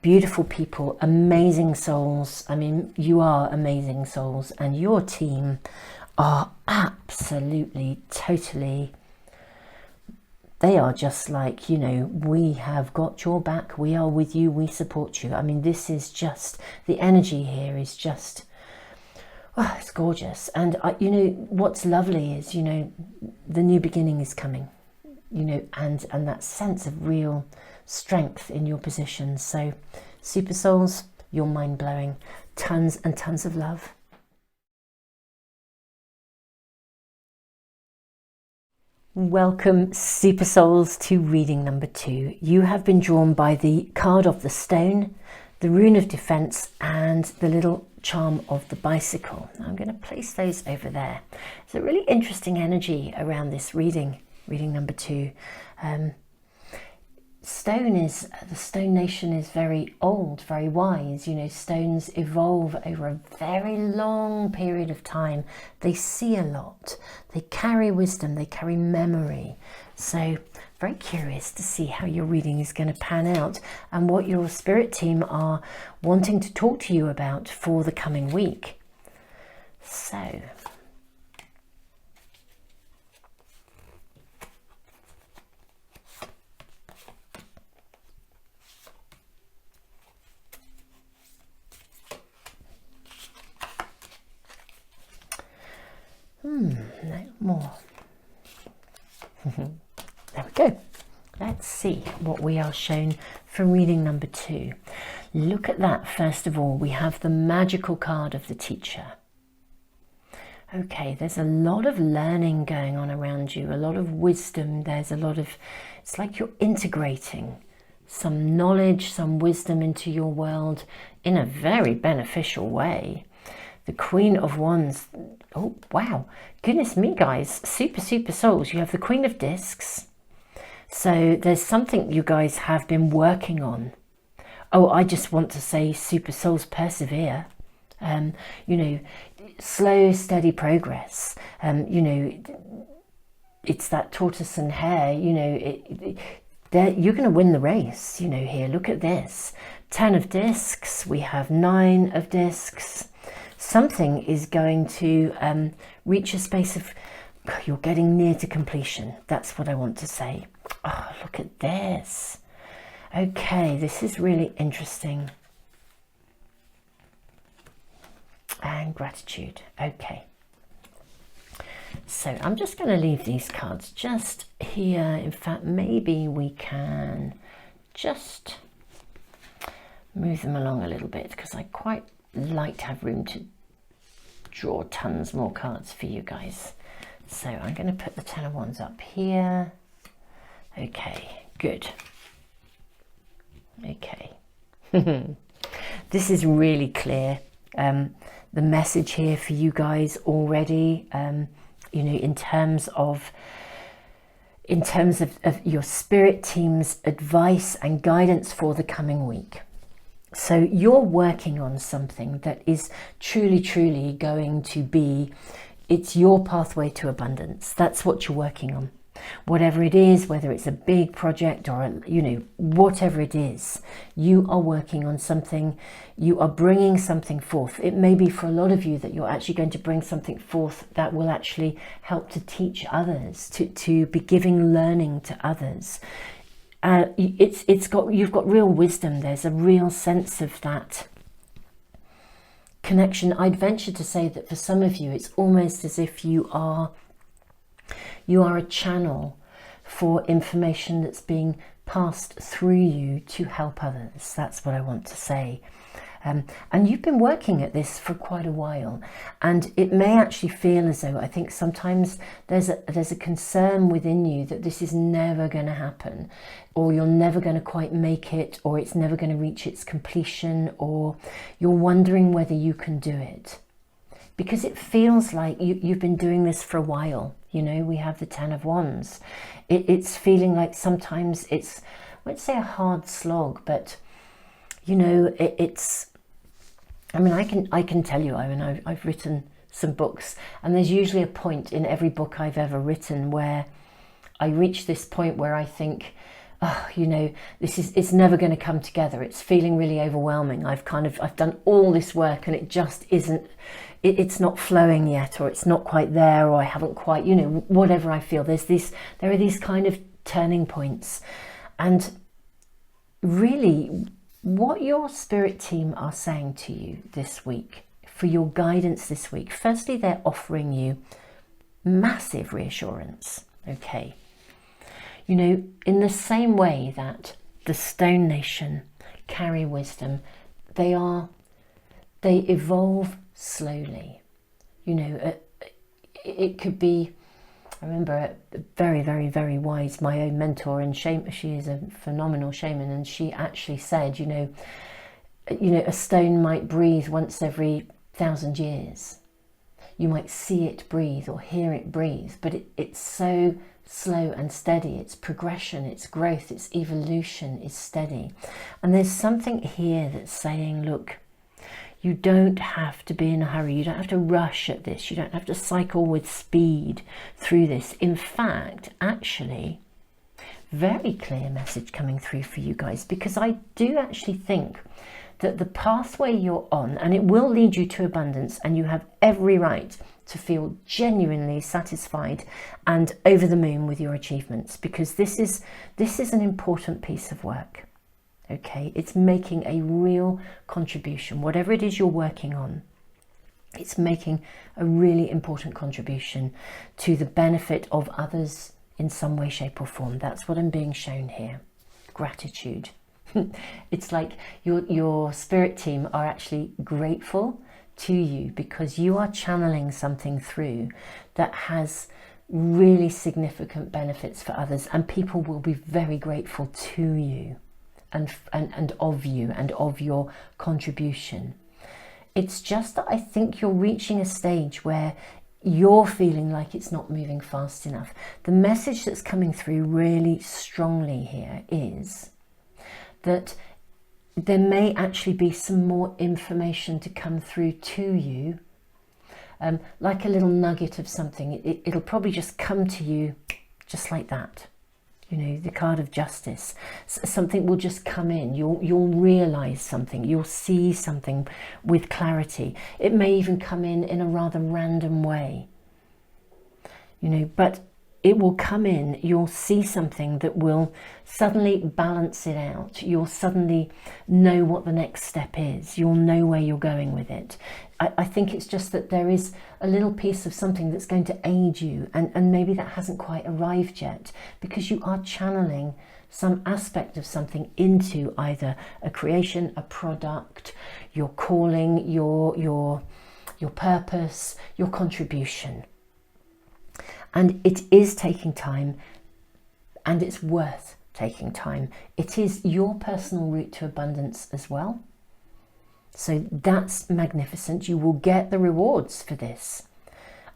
beautiful people, amazing souls. I mean, you are amazing souls, and your team are absolutely, totally, they are just like, you know, we have got your back, we are with you, we support you. I mean, this is just, the energy here is just, oh, it's gorgeous. And you know, what's lovely is, you know, the new beginning is coming, you know, and that sense of real strength in your position. So super souls, you're mind-blowing. Tons and tons of love. Welcome, Super Souls, to reading number 2. You have been drawn by the card of the stone, the rune of defense, and the little charm of the bicycle. I'm going to place those over there. It's a really interesting energy around this reading number 2. The stone nation is very old, very wise. You know, stones evolve over a very long period of time. They see a lot. They carry wisdom. They carry memory. So very curious to see how your reading is going to pan out and what your spirit team are wanting to talk to you about for the coming week. So no more. There we go. Let's see what we are shown from reading number 2. Look at that. First of all, we have the magical card of the teacher. Okay, there's a lot of learning going on around you, a lot of wisdom. There's a lot of, it's like you're integrating some knowledge, some wisdom into your world in a very beneficial way. The Queen of Wands. Oh, wow. Goodness me, guys. Super souls. You have the Queen of Discs. So there's something you guys have been working on. Oh, I just want to say, super souls, persevere. You know, slow, steady progress. You know, it's that tortoise and hare, you know, you're going to win the race, you know, here. Look at this. 10 of discs. We have 9 of discs. Something is going to reach a space of, you're getting near to completion. That's what I want to say. Oh, look at this. Okay, this is really interesting. And gratitude. Okay. So I'm just going to leave these cards just here. In fact, maybe we can just move them along a little bit because I quite like to have room to draw tons more cards for you guys. So I'm going to put the 10 of Wands up here. Okay, good. Okay. This is really clear. The message here for you guys already, you know, in terms of your spirit team's advice and guidance for the coming week. So you're working on something that is truly going to be, it's your pathway to abundance. That's what you're working on. Whatever it is, whether it's a big project or, you know, whatever it is, you are working on something, you are bringing something forth. It may be for a lot of you that you're actually going to bring something forth that will actually help to teach others, to be giving learning to others. You've got real wisdom. There's a real sense of that connection. I'd venture to say that for some of you, it's almost as if you are a channel for information that's being passed through you to help others. That's what I want to say. And you've been working at this for quite a while, and it may actually feel as though, I think sometimes there's a concern within you that this is never going to happen, or you're never going to quite make it, or it's never going to reach its completion, or you're wondering whether you can do it. Because it feels like you've been doing this for a while. You know, we have the 10 of Wands. It's feeling like sometimes it's, I won't say a hard slog, but, you know, I mean, I can tell you, I mean, I've written some books, and there's usually a point in every book I've ever written where I reach this point where I think, oh, you know, it's never going to come together. It's feeling really overwhelming. I've done all this work and it just isn't, it's not flowing yet, or it's not quite there, or I haven't quite, you know, whatever I feel. There are these kind of turning points. And really, what your spirit team are saying to you this week, for your guidance this week, firstly, they're offering you massive reassurance. Okay. You know, in the same way that the Stone Nation carry wisdom, they evolve slowly. You know, it could be I remember a very, very, very wise, my own mentor and shaman. She is a phenomenal shaman, and she actually said, you know, a stone might breathe once every 1,000 years. You might see it breathe or hear it breathe, but it's so slow and steady. Its progression, its growth, its evolution is steady. And there's something here that's saying, look, you don't have to be in a hurry. You don't have to rush at this. You don't have to cycle with speed through this. In fact, actually, very clear message coming through for you guys, because I do actually think that the pathway you're on, and it will lead you to abundance, and you have every right to feel genuinely satisfied and over the moon with your achievements, because this is an important piece of work. Okay, it's making a real contribution. Whatever it is you're working on, it's making a really important contribution to the benefit of others in some way, shape or form. That's what I'm being shown here. Gratitude. It's like your spirit team are actually grateful to you because you are channeling something through that has really significant benefits for others, and people will be very grateful to you. And of you and of your contribution. It's just that I think you're reaching a stage where you're feeling like it's not moving fast enough. The message that's coming through really strongly here is that there may actually be some more information to come through to you, like a little nugget of something. It'll probably just come to you just like that. You know, the card of justice. Something will just come in. You'll realize something. You'll see something with clarity. It may even come in a rather random way. You know, but it will come in. You'll see something that will suddenly balance it out. You'll suddenly know what the next step is. You'll know where you're going with it. I think it's just that there is a little piece of something that's going to aid you, and maybe that hasn't quite arrived yet, because you are channeling some aspect of something into either a creation, a product, your calling, your purpose, your contribution. And it is taking time, and it's worth taking time. It is your personal route to abundance as well. So that's magnificent. You will get the rewards for this,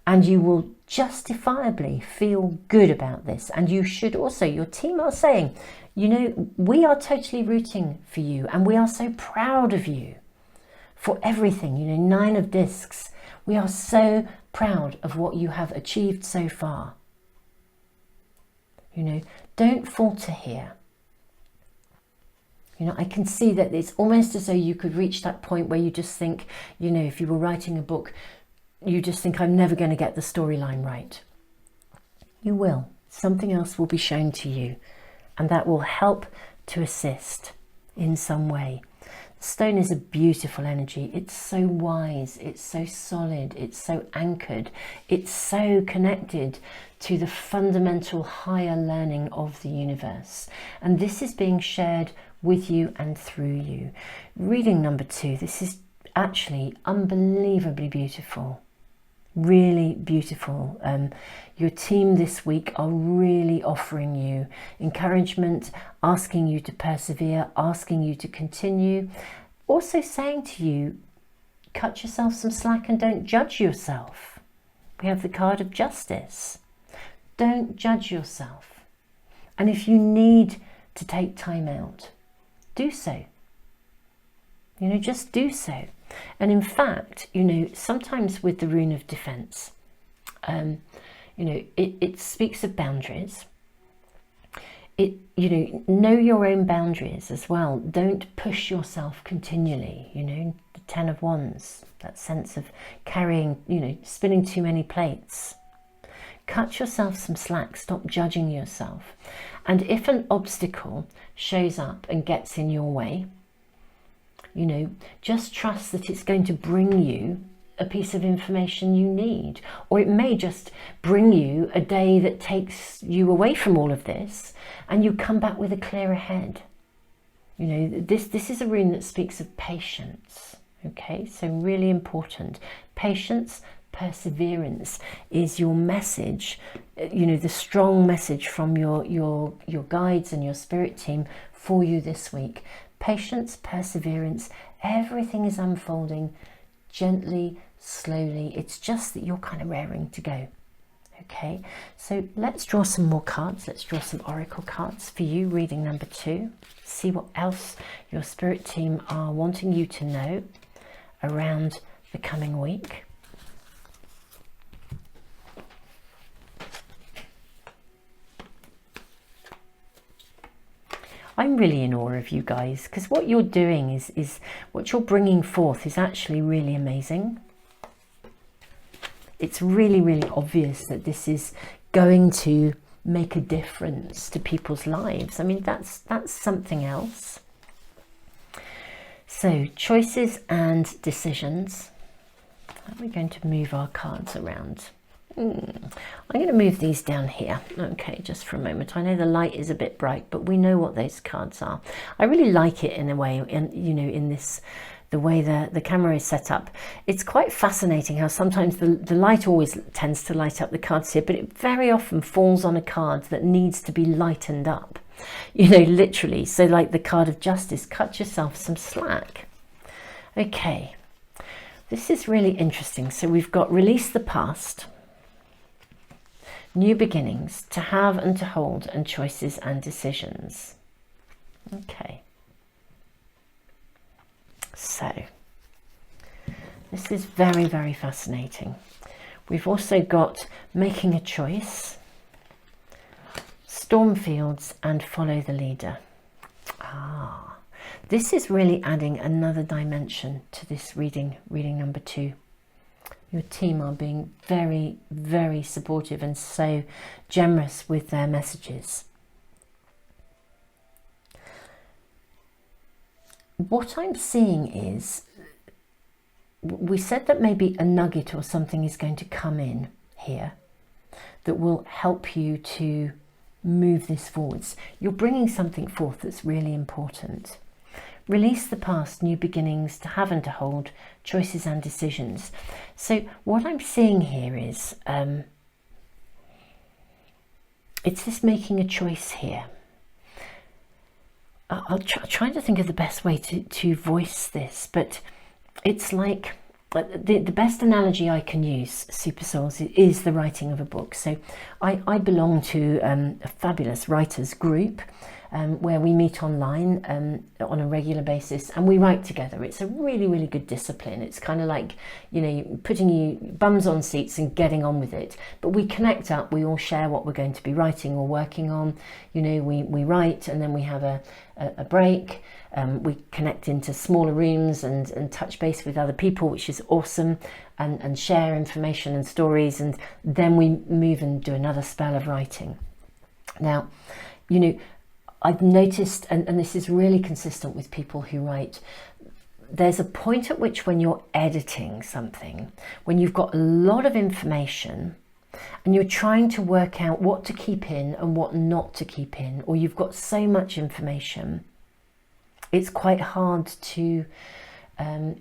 and you will justifiably feel good about this. And you should also, your team are saying, you know, we are totally rooting for you, and we are so proud of you for everything. You know, 9 of discs. We are so proud of what you have achieved so far. You know, don't falter here. You know, I can see that it's almost as though you could reach that point where you just think, you know, if you were writing a book, you just think, I'm never going to get the storyline right. You will. Something else will be shown to you, and that will help to assist in some way. The stone is a beautiful energy. It's so wise. It's so solid. It's so anchored. It's so connected to the fundamental higher learning of the universe. And this is being shared with you and through you. Reading number 2, this is actually unbelievably beautiful, really beautiful. Your team this week are really offering you encouragement, asking you to persevere, asking you to continue, also saying to you, cut yourself some slack and don't judge yourself. We have the card of justice. Don't judge yourself. And if you need to take time out, do so. You know, just do so. And in fact, you know, sometimes with the rune of defense, you know, it speaks of boundaries. You know your own boundaries as well. Don't push yourself continually. You know, the 10 of Wands, that sense of carrying, you know, spinning too many plates. Cut yourself some slack. Stop judging yourself. And if an obstacle shows up and gets in your way, you know, just trust that it's going to bring you a piece of information you need, or it may just bring you a day that takes you away from all of this, and you come back with a clearer head. You know, this is a rune that speaks of patience. Okay, so really important. Patience, perseverance is your message, you know, the strong message from your guides and your spirit team for you this week. Patience, perseverance, everything is unfolding gently, slowly. It's just that you're kind of raring to go. Okay, so let's draw some more cards. Let's draw some oracle cards for you, reading number 2. See what else your spirit team are wanting you to know around the coming week. I'm really in awe of you guys, because what you're doing is what you're bringing forth is actually really amazing. It's really, really obvious that this is going to make a difference to people's lives. I mean, that's something else. So, choices and decisions. How are we going to move our cards around? I'm going to move these down here. Okay, just for a moment. I know the light is a bit bright, but we know what those cards are. I really like it in a way, you know, in this, the way the camera is set up. It's quite fascinating how sometimes the light always tends to light up the cards here, but it very often falls on a card that needs to be lightened up, you know, literally. So like the card of justice, cut yourself some slack. Okay, this is really interesting. So we've got release the past, new beginnings, to have and to hold, and choices and decisions. Okay. So, this is very, very fascinating. We've also got making a choice, storm fields, and follow the leader. This is really adding another dimension to this reading number 2. Your team are being very, very supportive and so generous with their messages. What I'm seeing is, we said that maybe a nugget or something is going to come in here that will help you to move this forwards. You're bringing something forth that's really important. Release the past, new beginnings, to have and to hold, choices and decisions. So what I'm seeing here is, it's this making a choice here. I'll try to think of the best way to voice this, but it's like the best analogy I can use, Super Souls, is the writing of a book. So I belong to a fabulous writers group where we meet online on a regular basis and we write together. It's a really, really good discipline. It's kind of like, you know, putting you bums on seats and getting on with it. But we connect up, we all share what we're going to be writing or working on. You know, we write and then we have a break. We connect into smaller rooms and touch base with other people, which is awesome, and share information and stories, and then we move and do another spell of writing. Now, you know, I've noticed, and this is really consistent with people who write, there's a point at which when you're editing something, when you've got a lot of information and you're trying to work out what to keep in and what not to keep in, or you've got so much information, it's quite hard to,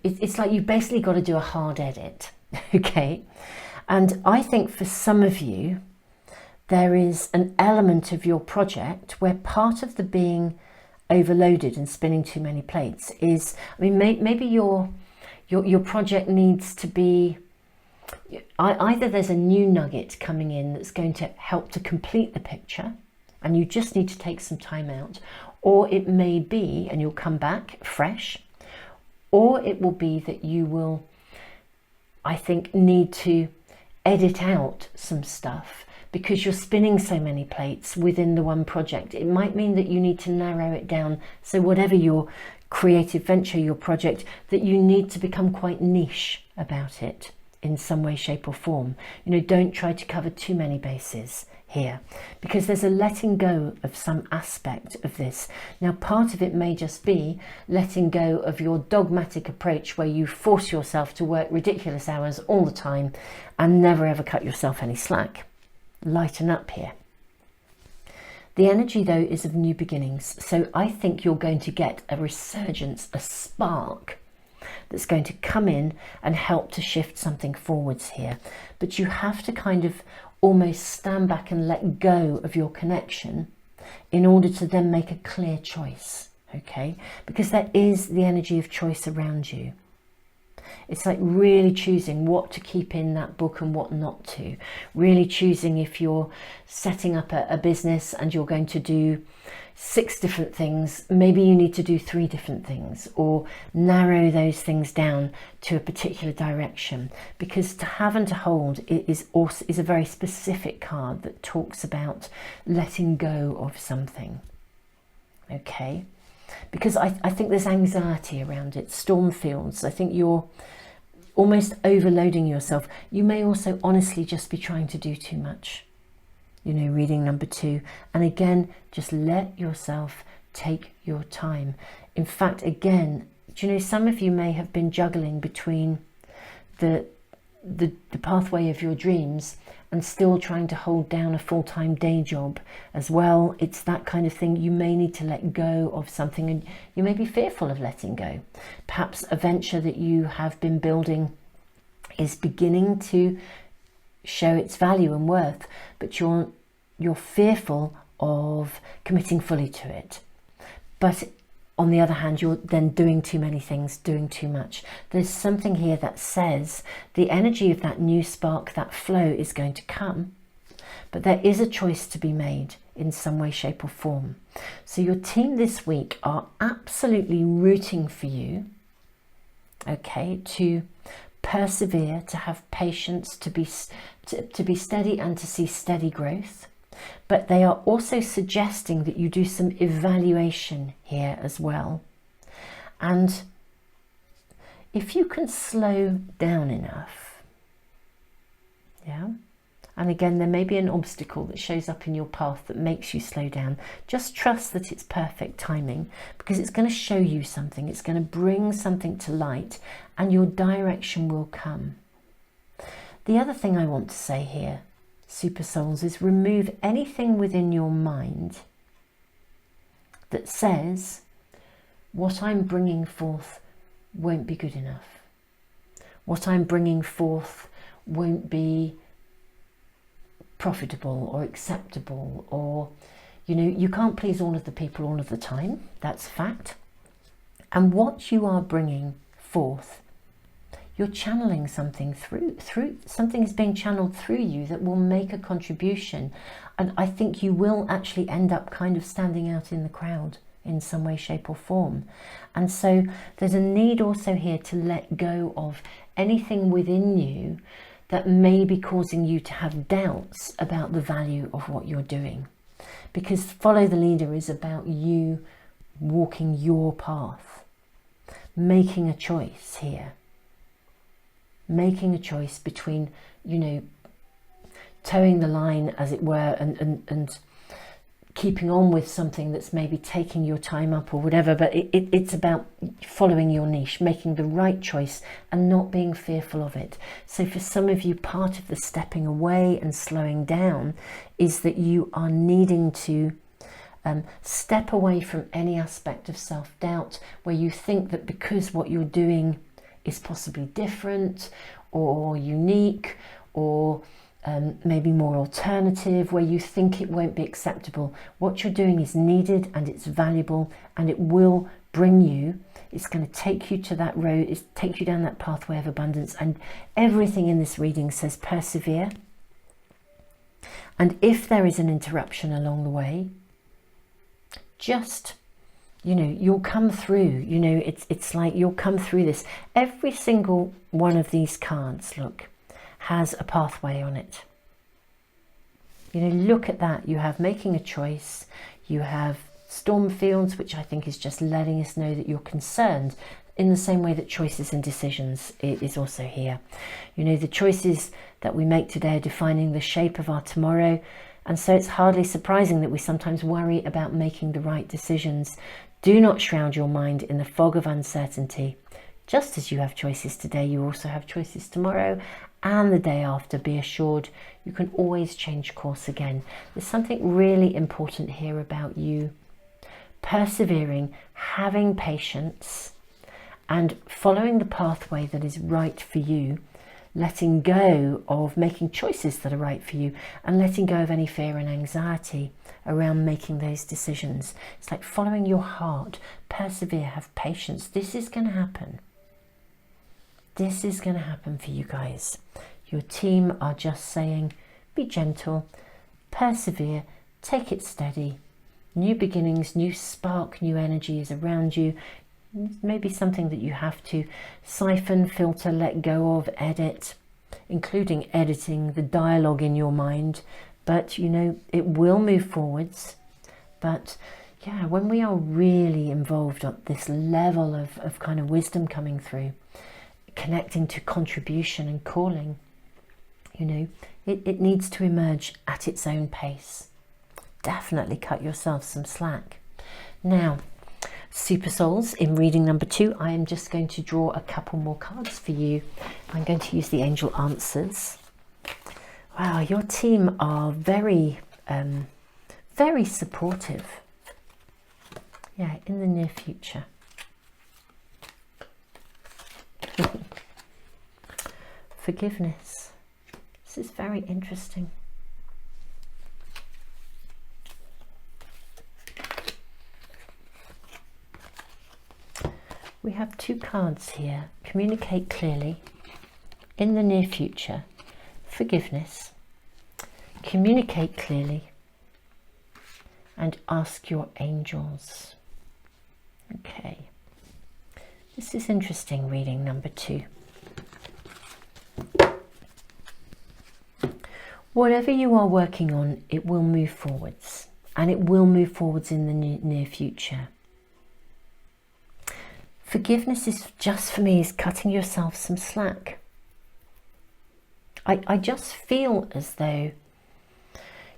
it's like you've basically got to do a hard edit, okay? And I think for some of you, there is an element of your project where part of the being overloaded and spinning too many plates is, I mean, maybe your project needs to be, either there's a new nugget coming in that's going to help to complete the picture and you just need to take some time out, or it may be, and you'll come back fresh, or it will be that you will, I think, need to edit out some stuff because you're spinning so many plates within the one project. It might mean that you need to narrow it down. So whatever your creative venture, your project, that you need to become quite niche about it in some way, shape or form. You know, don't try to cover too many bases here, because there's a letting go of some aspect of this. Now, part of it may just be letting go of your dogmatic approach where you force yourself to work ridiculous hours all the time and never ever cut yourself any slack. Lighten up here. The energy, though, is of new beginnings. So I think you're going to get a resurgence, a spark that's going to come in and help to shift something forwards here. But you have to kind of almost stand back and let go of your connection in order to then make a clear choice, okay? Because there is the energy of choice around you. It's like really choosing what to keep in that book and what not to. Really choosing if you're setting up a business and you're going to do 6 different things, maybe you need to do 3 different things, or narrow those things down to a particular direction. Because to have and to hold is a very specific card that talks about letting go of something, okay? Because I think there's anxiety around it, storm fields. I think you're almost overloading yourself. You may also honestly just be trying to do too much. You know, reading number 2. And again, just let yourself take your time. In fact, again, do you know, some of you may have been juggling between the pathway of your dreams and still trying to hold down a full-time day job as well. It's that kind of thing. You may need to let go of something, and you may be fearful of letting go. Perhaps a venture that you have been building is beginning to show its value and worth, but you're fearful of committing fully to it. But on the other hand, you're then doing too many things, doing too much. There's something here that says the energy of that new spark, that flow is going to come, but there is a choice to be made in some way, shape or form. So your team this week are absolutely rooting for you, okay, to persevere, to have patience, to be steady and to see steady growth. But they are also suggesting that you do some evaluation here as well. And if you can slow down enough, yeah, and again, there may be an obstacle that shows up in your path that makes you slow down. Just trust that it's perfect timing, because it's going to show you something. It's going to bring something to light, and your direction will come. The other thing I want to say here, Super Souls, is remove anything within your mind that says what I'm bringing forth won't be good enough. What I'm bringing forth won't be profitable or acceptable, or, you know, you can't please all of the people all of the time. That's fact. And what you are bringing forth, you're channeling something through something is being channeled through you that will make a contribution. And I think you will actually end up kind of standing out in the crowd in some way, shape or form. And so there's a need also here to let go of anything within you that may be causing you to have doubts about the value of what you're doing. Because follow the leader is about you walking your path, making a choice here. Making a choice between, you know, towing the line, as it were, and keeping on with something that's maybe taking your time up or whatever. But it's about following your niche, making the right choice and not being fearful of it. So for some of you, part of the stepping away and slowing down is that you are needing to step away from any aspect of self-doubt where you think that because what you're doing is possibly different or unique, or maybe more alternative, where you think it won't be acceptable. What you're doing is needed and it's valuable, and it will bring you, it's going to take you to that road, it's take you down that pathway of abundance. And everything in this reading says persevere. And if there is an interruption along the way, just, you know, you'll come through. You know, it's like you'll come through this. Every single one of these cards, look, has a pathway on it. You know, look at that. You have making a choice. You have storm fields, which I think is just letting us know that you're concerned, in the same way that choices and decisions is also here. You know, the choices that we make today are defining the shape of our tomorrow. And so it's hardly surprising that we sometimes worry about making the right decisions. Do not shroud your mind in the fog of uncertainty. Just as you have choices today, you also have choices tomorrow and the day after. Be assured you can always change course again. There's something really important here about you persevering, having patience, and following the pathway that is right for you, letting go of making choices that are right for you, and letting go of any fear and anxiety around making those decisions. It's like following your heart. Persevere, have patience. This is going to happen. This is going to happen for you guys. Your team are just saying, be gentle, persevere, take it steady. New beginnings, new spark, new energy is around you. Maybe something that you have to siphon, filter, let go of, edit, including editing the dialogue in your mind. But you know, it will move forwards. But yeah, when we are really involved at this level of kind of wisdom coming through, connecting to contribution and calling, you know, it needs to emerge at its own pace. Definitely cut yourself some slack. Now, Super Souls, in reading number 2, I am just going to draw a couple more cards for you. I'm going to use the Angel Answers. Wow, your team are very, very supportive. Yeah, in the near future. Forgiveness. This is very interesting. We have 2 cards here. Communicate clearly, in the near future, forgiveness, communicate clearly, and ask your angels. Okay. This is interesting, reading number 2. Whatever you are working on, it will move forwards, and it will move forwards in the near future. Forgiveness is just, for me, is cutting yourself some slack. I just feel as though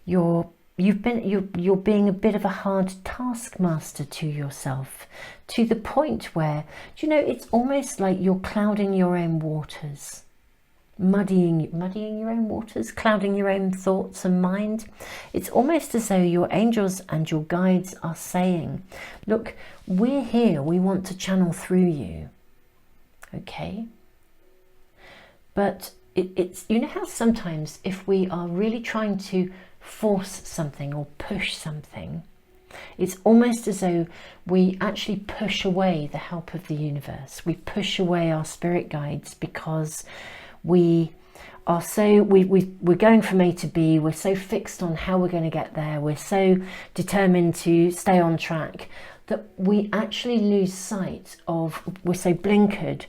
you're being a bit of a hard taskmaster to yourself, to the point where, do you know, it's almost like you're clouding your own waters, muddying your own waters, clouding your own thoughts and mind. It's almost as though your angels and your guides are saying, look, we're here, we want to channel through you. Okay? But it's, you know how sometimes if we are really trying to force something or push something, it's almost as though we actually push away the help of the universe. We push away our spirit guides because we are so, we're going from A to B, we're so fixed on how we're going to get there, we're so determined to stay on track that we actually lose sight of, we're so blinkered,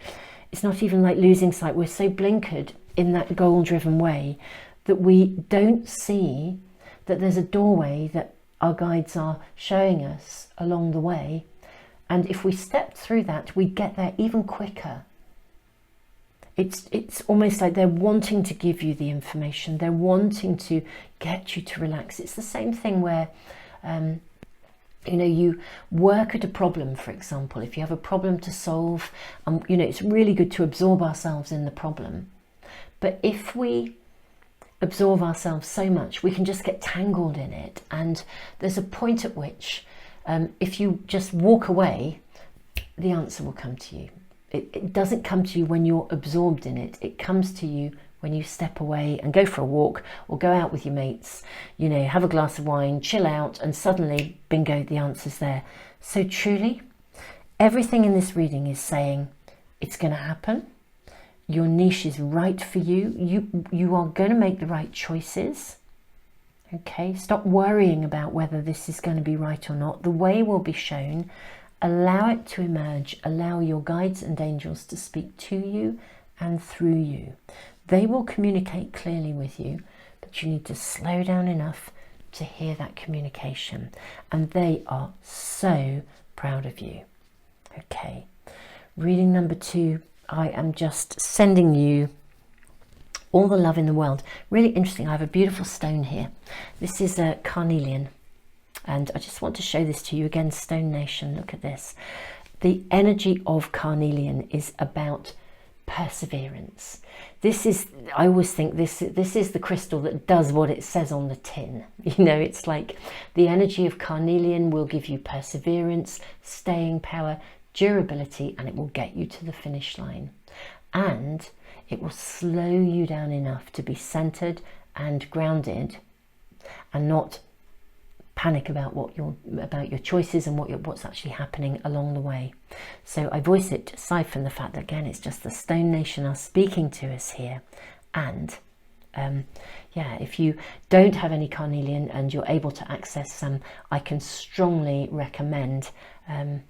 it's not even like losing sight, we're so blinkered in that goal-driven way that we don't see that there's a doorway that our guides are showing us along the way, and if we step through that, we get there even quicker. It's almost like they're wanting to give you the information. They're wanting to get you to relax. It's the same thing where, you know, you work at a problem, for example. If you have a problem to solve, you know, it's really good to absorb ourselves in the problem. But if we absorb ourselves so much, we can just get tangled in it. And there's a point at which, if you just walk away, the answer will come to you. It doesn't come to you when you're absorbed in it. It comes to you when you step away and go for a walk or go out with your mates, you know, have a glass of wine, chill out, and suddenly, bingo, the answer's there. So truly, everything in this reading is saying it's going to happen. Your niche is right for you. You are going to make the right choices. Okay, stop worrying about whether this is going to be right or not. The way will be shown. Allow it to emerge. Allow your guides and angels to speak to you and through you. They will communicate clearly with you, but you need to slow down enough to hear that communication. And they are so proud of you. Okay, reading number 2, I am just sending you all the love in the world. Really interesting. I have a beautiful stone here. This is a carnelian. And I just want to show this to you again, Stone Nation. Look at this. The energy of carnelian is about perseverance. This is, I always think this is the crystal that does what it says on the tin. You know, it's like the energy of carnelian will give you perseverance, staying power, durability, and it will get you to the finish line. And it will slow you down enough to be centered and grounded and not panic about your choices and what's actually happening along the way. So I voice it aside from the fact that, again, it's just the Stone Nation are speaking to us here. And yeah, if you don't have any carnelian and you're able to access some, I can strongly recommend that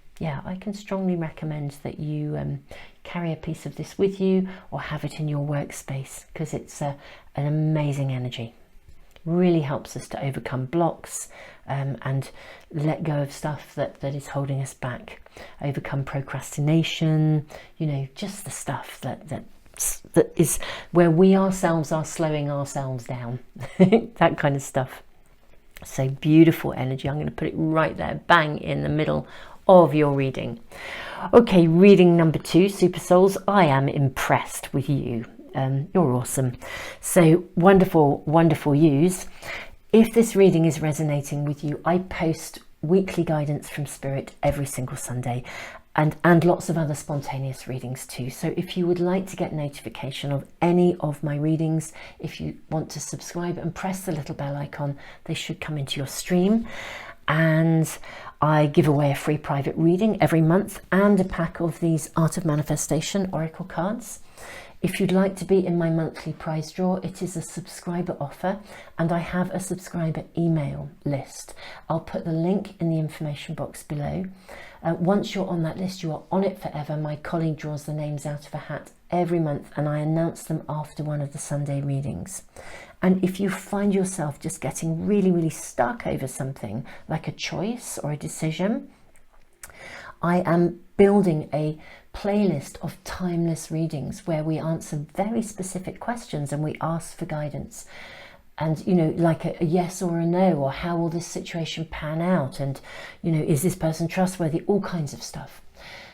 you carry a piece of this with you or have it in your workspace, because it's an amazing energy. Really helps us to overcome blocks and let go of stuff that is holding us back. Overcome procrastination, you know, just the stuff that is where we ourselves are slowing ourselves down. That kind of stuff. So beautiful energy. I'm going to put it right there, bang in the middle of your reading. Okay, reading number 2, Super Souls. I am impressed with you. You're awesome. So wonderful, wonderful yous. If this reading is resonating with you, I post weekly guidance from Spirit every single Sunday, and lots of other spontaneous readings too. So if you would like to get notification of any of my readings, if you want to subscribe and press the little bell icon, they should come into your stream. And I give away a free private reading every month and a pack of these Art of Manifestation Oracle cards. If you'd like to be in my monthly prize draw, it is a subscriber offer, and I have a subscriber email list. I'll put the link in the information box below. Once you're on that list, you are on it forever. My colleague draws the names out of a hat every month, and I announce them after one of the Sunday readings. And if you find yourself just getting really, really stuck over something, like a choice or a decision, I am building a playlist of timeless readings where we answer very specific questions and we ask for guidance. And, you know, like a yes or a no, or how will this situation pan out? And, you know, is this person trustworthy? All kinds of stuff.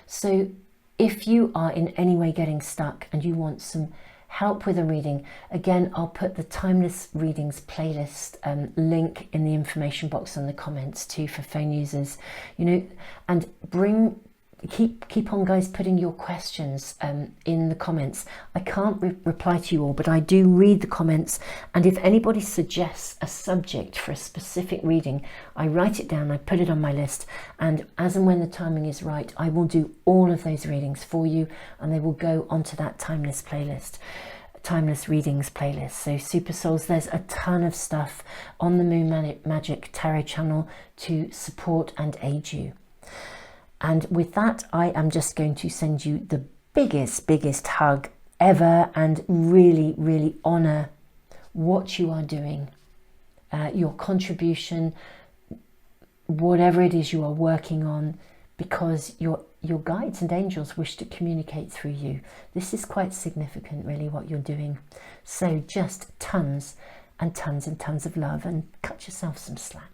So if you are in any way getting stuck and you want some help with a reading, again, I'll put the Timeless Readings playlist link in the information box and the comments too for phone users, you know, and keep on, guys, putting your questions in the comments. I can't reply to you all, but I do read the comments, and if anybody suggests a subject for a specific reading, I write it down, I put it on my list, and as and when the timing is right, I will do all of those readings for you, and they will go onto that Timeless Readings playlist. So Super Souls, there's a ton of stuff on the Moon Magic Tarot channel to support and aid you. And with that, I am just going to send you the biggest hug ever, and really, really honor what you are doing, your contribution, whatever it is you are working on, because your guides and angels wish to communicate through you. This is quite significant, really, what you're doing. So just tons and tons and tons of love, and cut yourself some slack.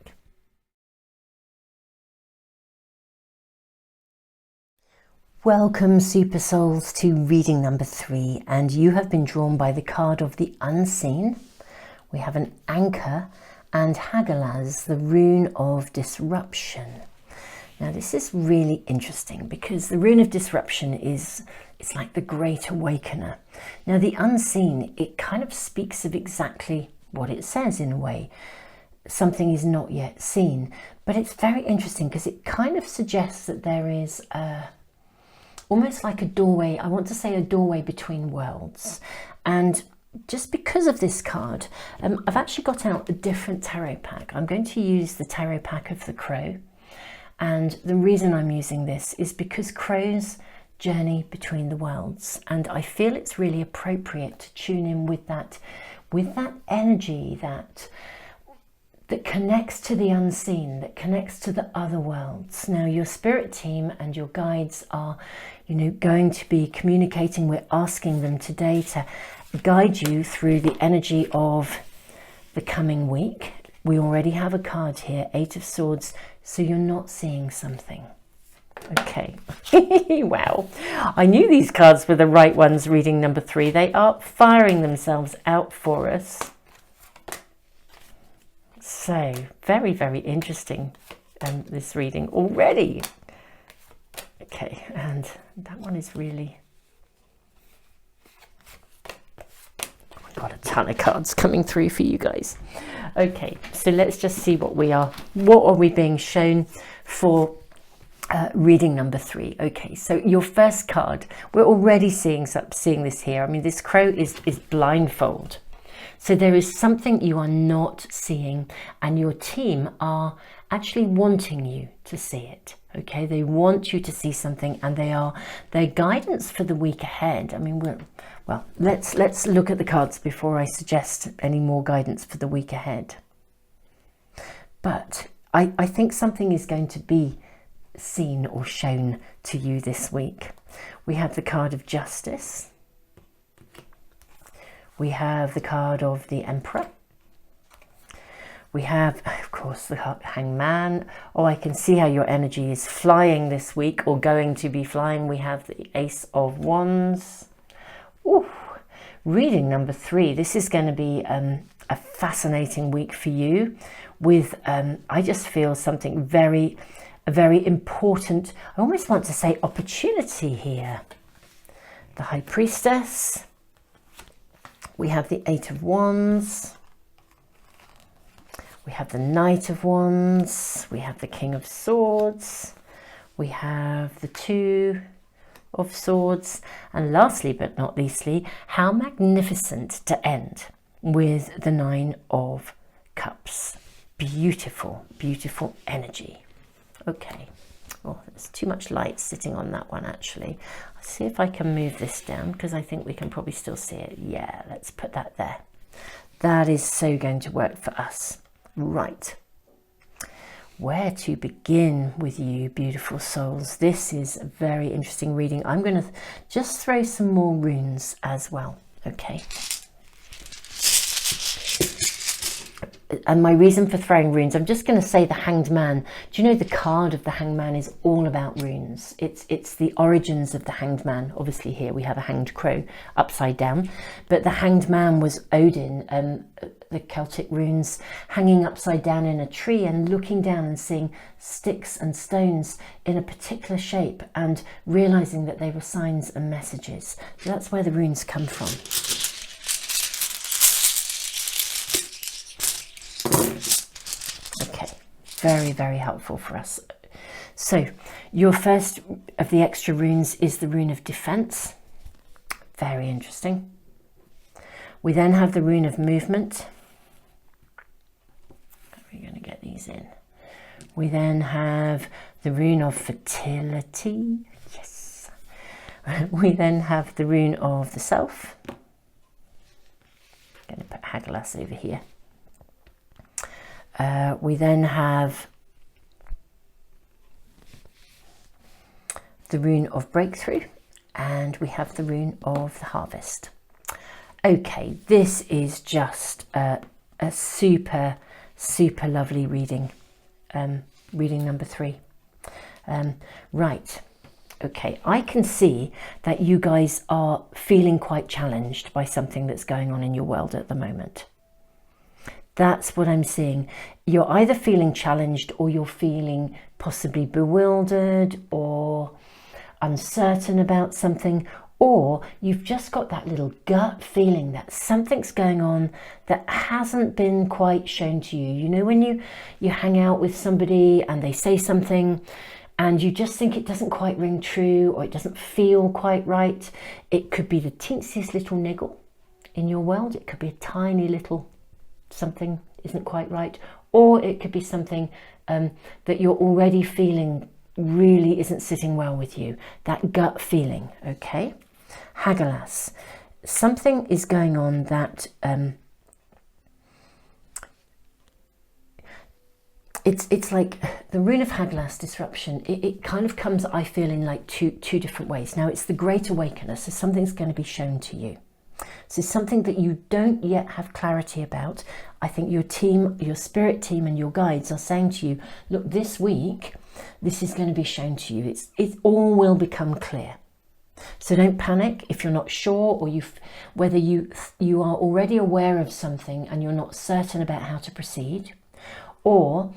Welcome, Super Souls, to reading number 3, and you have been drawn by the card of the Unseen. We have an Anchor and Hagalaz, the rune of disruption. Now this is really interesting because the rune of disruption it's like the Great Awakener. Now the Unseen, it kind of speaks of exactly what it says in a way. Something is not yet seen, but it's very interesting because it kind of suggests that there is almost like a doorway. I want to say a doorway between worlds. And just because of this card, I've actually got out a different tarot pack. I'm going to use the tarot pack of the Crow. And the reason I'm using this is because crows journey between the worlds. And I feel it's really appropriate to tune in with that energy that connects to the unseen, that connects to the other worlds. Now your spirit team and your guides are, you know, going to be communicating. We're asking them today to guide you through the energy of the coming week. We already have a card here, 8 of Swords, so you're not seeing something. Okay. Wow. I knew these cards were the right ones, reading number 3. They are firing themselves out for us. So, very, very interesting, this reading already. Okay, and that one is really... I've got a ton of cards coming through for you guys. Okay, so let's just see what are we being shown for reading number 3. Okay, so your first card, we're already seeing this here. I mean, this crow is blindfold. So there is something you are not seeing, and your team are actually wanting you to see it. Okay, they want you to see something, and their guidance for the week ahead. I mean, well, let's look at the cards before I suggest any more guidance for the week ahead. But I think something is going to be seen or shown to you this week. We have the card of Justice. We have the card of the Emperor. We have, of course, the Hangman. Oh, I can see how your energy is flying this week, or going to be flying. We have the Ace of Wands. Ooh, reading number 3. This is going to be a fascinating week for you with, I just feel something very important. I almost want to say opportunity here. The High Priestess. We have the 8 of Wands. We have the Knight of Wands. We have the King of Swords. We have the 2 of Swords. And lastly but not leastly, how magnificent to end with the 9 of Cups. Beautiful, beautiful energy. Okay. Oh, there's too much light sitting on that one, actually. I'll see if I can move this down, because I think we can probably still see it. Yeah, let's put that there. That is so going to work for us. Right. Where to begin with you, beautiful souls? This is a very interesting reading. I'm going to just throw some more runes as well. Okay. And my reason for throwing runes, I'm just going to say the Hanged Man. Do you know the card of the Hanged Man is all about runes? It's the origins of the Hanged Man. Obviously here we have a hanged crow upside down, but the Hanged Man was Odin, the Celtic runes, hanging upside down in a tree and looking down and seeing sticks and stones in a particular shape and realizing that they were signs and messages. So that's where the runes come from. Okay, very, very helpful for us. So your first of the extra runes is the rune of defense. Very interesting. We then have the rune of movement. We're going to get these in. We then have the rune of fertility. Yes. We then have the rune of the self. I'm going to put Hagelas over here. We then have the rune of breakthrough, and we have the rune of the harvest. Okay, this is just a super lovely reading, reading number 3. Right, okay, I can see that you guys are feeling quite challenged by something that's going on in your world at the moment. That's what I'm seeing. You're either feeling challenged, or you're feeling possibly bewildered or uncertain about something, or you've just got that little gut feeling that something's going on that hasn't been quite shown to you. You know, when you hang out with somebody and they say something and you just think it doesn't quite ring true, or it doesn't feel quite right. It could be the teensiest little niggle in your world. It could be a tiny little something isn't quite right, or it could be something that you're already feeling really isn't sitting well with you. That gut feeling, okay? Hagelas, something is going on that it's like the rune of Hagelas, disruption. It kind of comes, I feel, in like two different ways. Now it's the Great Awakener, so something's going to be shown to you. So something that you don't yet have clarity about. I think your team, your spirit team and your guides are saying to you, look, this week, this is going to be shown to you. It all will become clear. So don't panic if you're not sure, or whether you are already aware of something and you're not certain about how to proceed, or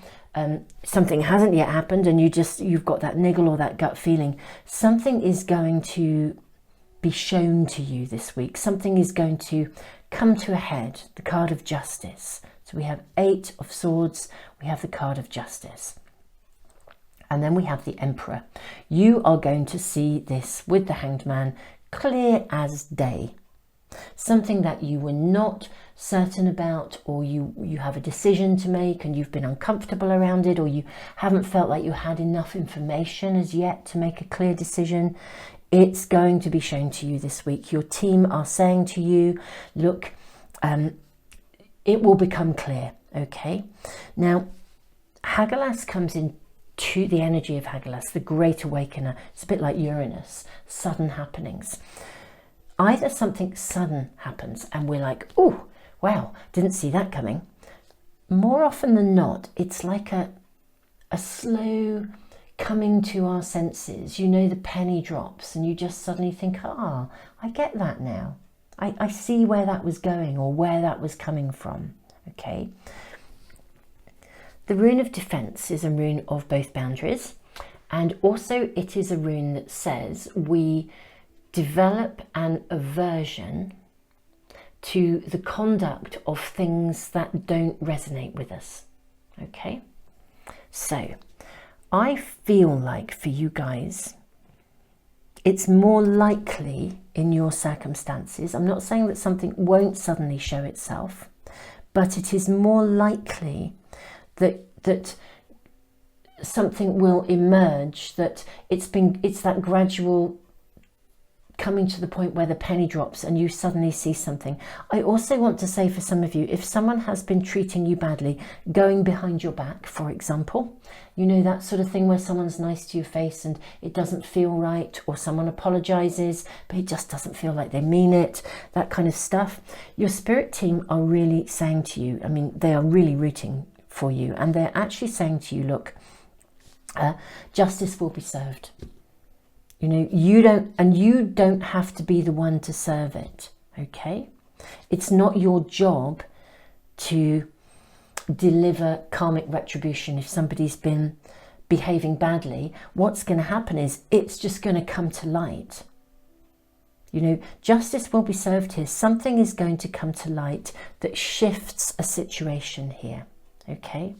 something hasn't yet happened and you've got that niggle or that gut feeling, something is going to be shown to you this week. Something is going to come to a head. The card of justice. So we have 8 of swords, we have the card of justice. And then we have the Emperor. You are going to see this with the Hanged Man clear as day. Something that you were not certain about, or you have a decision to make and you've been uncomfortable around it, or you haven't felt like you had enough information as yet to make a clear decision. It's going to be shown to you this week. Your team are saying to you, look, it will become clear, okay? Now, Hagalaz comes in to the energy of Hagalaz, the Great Awakener. It's a bit like Uranus, sudden happenings. Either something sudden happens and we're like, oh, wow, didn't see that coming. More often than not, it's like a slow coming to our senses. You know, the penny drops and you just suddenly think, I get that now. I see where that was going or where that was coming from, okay? The rune of defense is a rune of both boundaries, and also it is a rune that says we develop an aversion to the conduct of things that don't resonate with us, okay? So I feel like for you guys, it's more likely in your circumstances. I'm not saying that something won't suddenly show itself, but it is more likely that something will emerge, that it's that gradual coming to the point where the penny drops and you suddenly see something. I also want to say for some of you, if someone has been treating you badly, going behind your back, for example, you know, that sort of thing where someone's nice to your face and it doesn't feel right, or someone apologizes but it just doesn't feel like they mean it, that kind of stuff. Your spirit team are really saying to you, I mean, they are really rooting for you, and they're actually saying to you, look, justice will be served. You know, you don't have to be the one to serve it, okay? It's not your job to deliver karmic retribution if somebody's been behaving badly. What's going to happen is it's just going to come to light. You know, justice will be served here. Something is going to come to light that shifts a situation here, okay?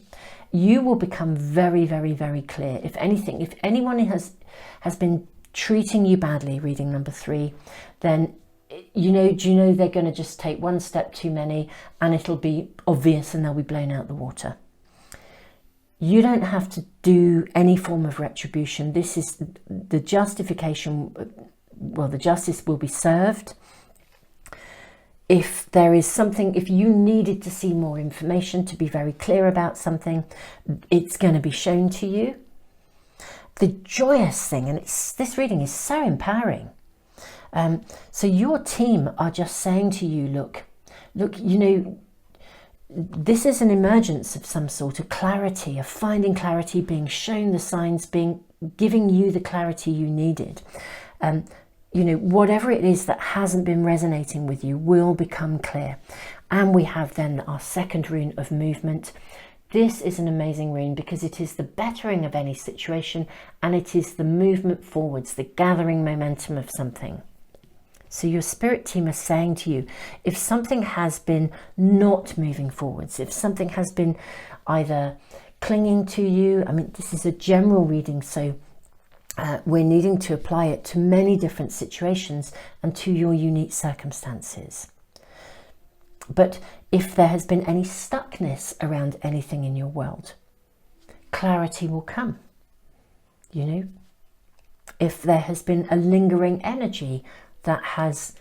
You will become very, very, very clear. If anything, if anyone has been treating you badly, reading number 3, then do you know they're going to just take one step too many and it'll be obvious and they'll be blown out the water. You don't have to do any form of retribution. This is the justification. Well, the justice will be served. If there is something, if you needed to see more information to be very clear about something, it's going to be shown to you. The joyous thing, and this reading is so empowering. So your team are just saying to you, look, you know, this is an emergence of some sort, of clarity, of finding clarity, being shown the signs, giving you the clarity you needed. You know, whatever it is that hasn't been resonating with you will become clear. And we have then our second rune of movement. This is an amazing rune because it is the bettering of any situation, and it is the movement forwards, the gathering momentum of something. So your spirit team are saying to you, if something has been not moving forwards, if something has been either clinging to you, I mean, this is a general reading, so we're needing to apply it to many different situations and to your unique circumstances. But if there has been any stuckness around anything in your world, clarity will come. You know, if there has been a lingering energy that has,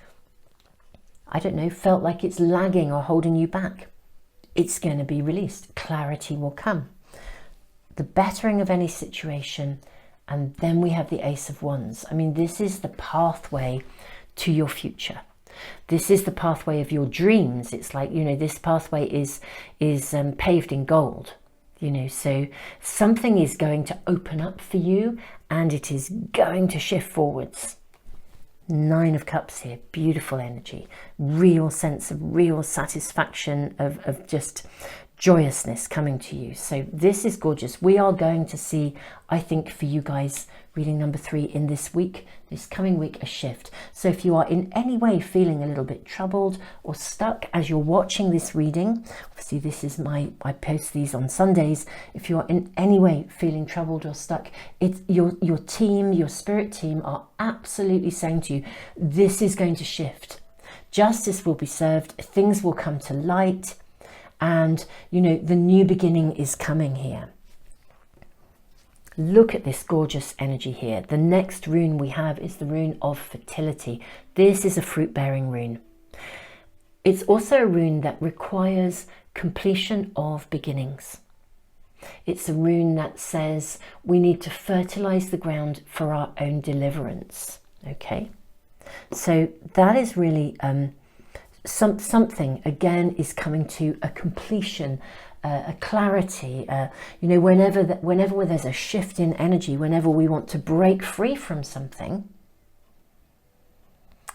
I don't know, felt like it's lagging or holding you back, it's going to be released. Clarity will come. The bettering of any situation, and then we have the Ace of Wands. I mean, this is the pathway to your future. This is the pathway of your dreams. It's like, you know, this pathway is paved in gold, you know, so something is going to open up for you and it is going to shift forwards. 9 of Cups here, beautiful energy, real sense of real satisfaction, of just joyousness coming to you. So this is gorgeous. We are going to see, I think for you guys, reading number 3 in this coming week, a shift. So if you are in any way feeling a little bit troubled or stuck as you're watching this reading, obviously this is I post these on Sundays. If you are in any way feeling troubled or stuck, it's your team, your spirit team are absolutely saying to you, this is going to shift. Justice will be served, things will come to light, and the new beginning is coming here. Look at this gorgeous energy here. The next rune we have is the rune of fertility. This is a fruit-bearing rune. It's also a rune that requires completion of beginnings. It's a rune that says we need to fertilize the ground for our own deliverance. Okay, so that is really something again is coming to a completion, a clarity. Whenever there's a shift in energy, whenever we want to break free from something,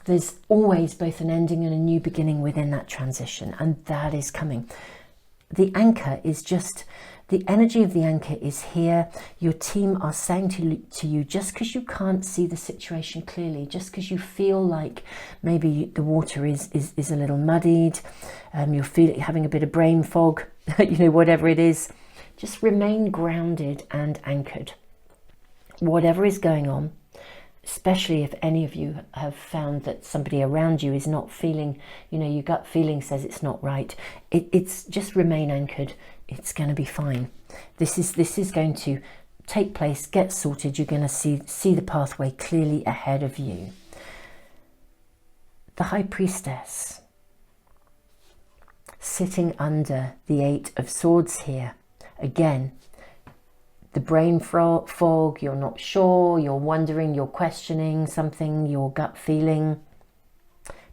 there's always both an ending and a new beginning within that transition, and that is coming. The anchor is just, the energy of the anchor is here. Your team are saying to you, just because you can't see the situation clearly, just because you feel like maybe the water is a little muddied, you're having a bit of brain fog, whatever it is, just remain grounded and anchored. Whatever is going on, especially if any of you have found that somebody around you is not feeling, your gut feeling says it's not right, it's just remain anchored. It's going to be fine. This is going to take place, get sorted. You're going to see the pathway clearly ahead of you. The High Priestess sitting under the 8 of Swords here. Again, the brain fog, you're not sure, you're wondering, you're questioning something, your gut feeling.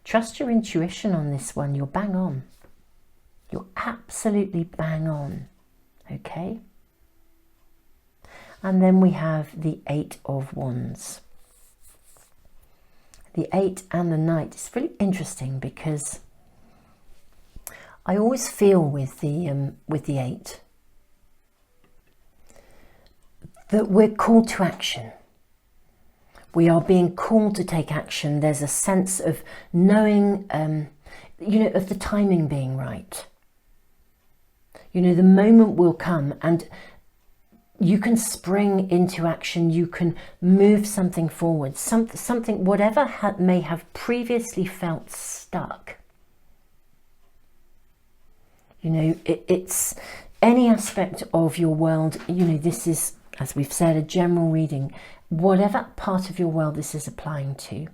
Trust your intuition on this one. You're bang on. You're absolutely bang on. Okay? And then we have the 8 of Wands. The 8 and the Knight. It's really interesting because I always feel with the 8 that we're called to action. We are being called to take action. There's a sense of knowing, of the timing being right. The moment will come and you can spring into action. You can move something forward. Something, whatever may have previously felt stuck. It's any aspect of your world. This is, as we've said, a general reading. Whatever part of your world this is applying to,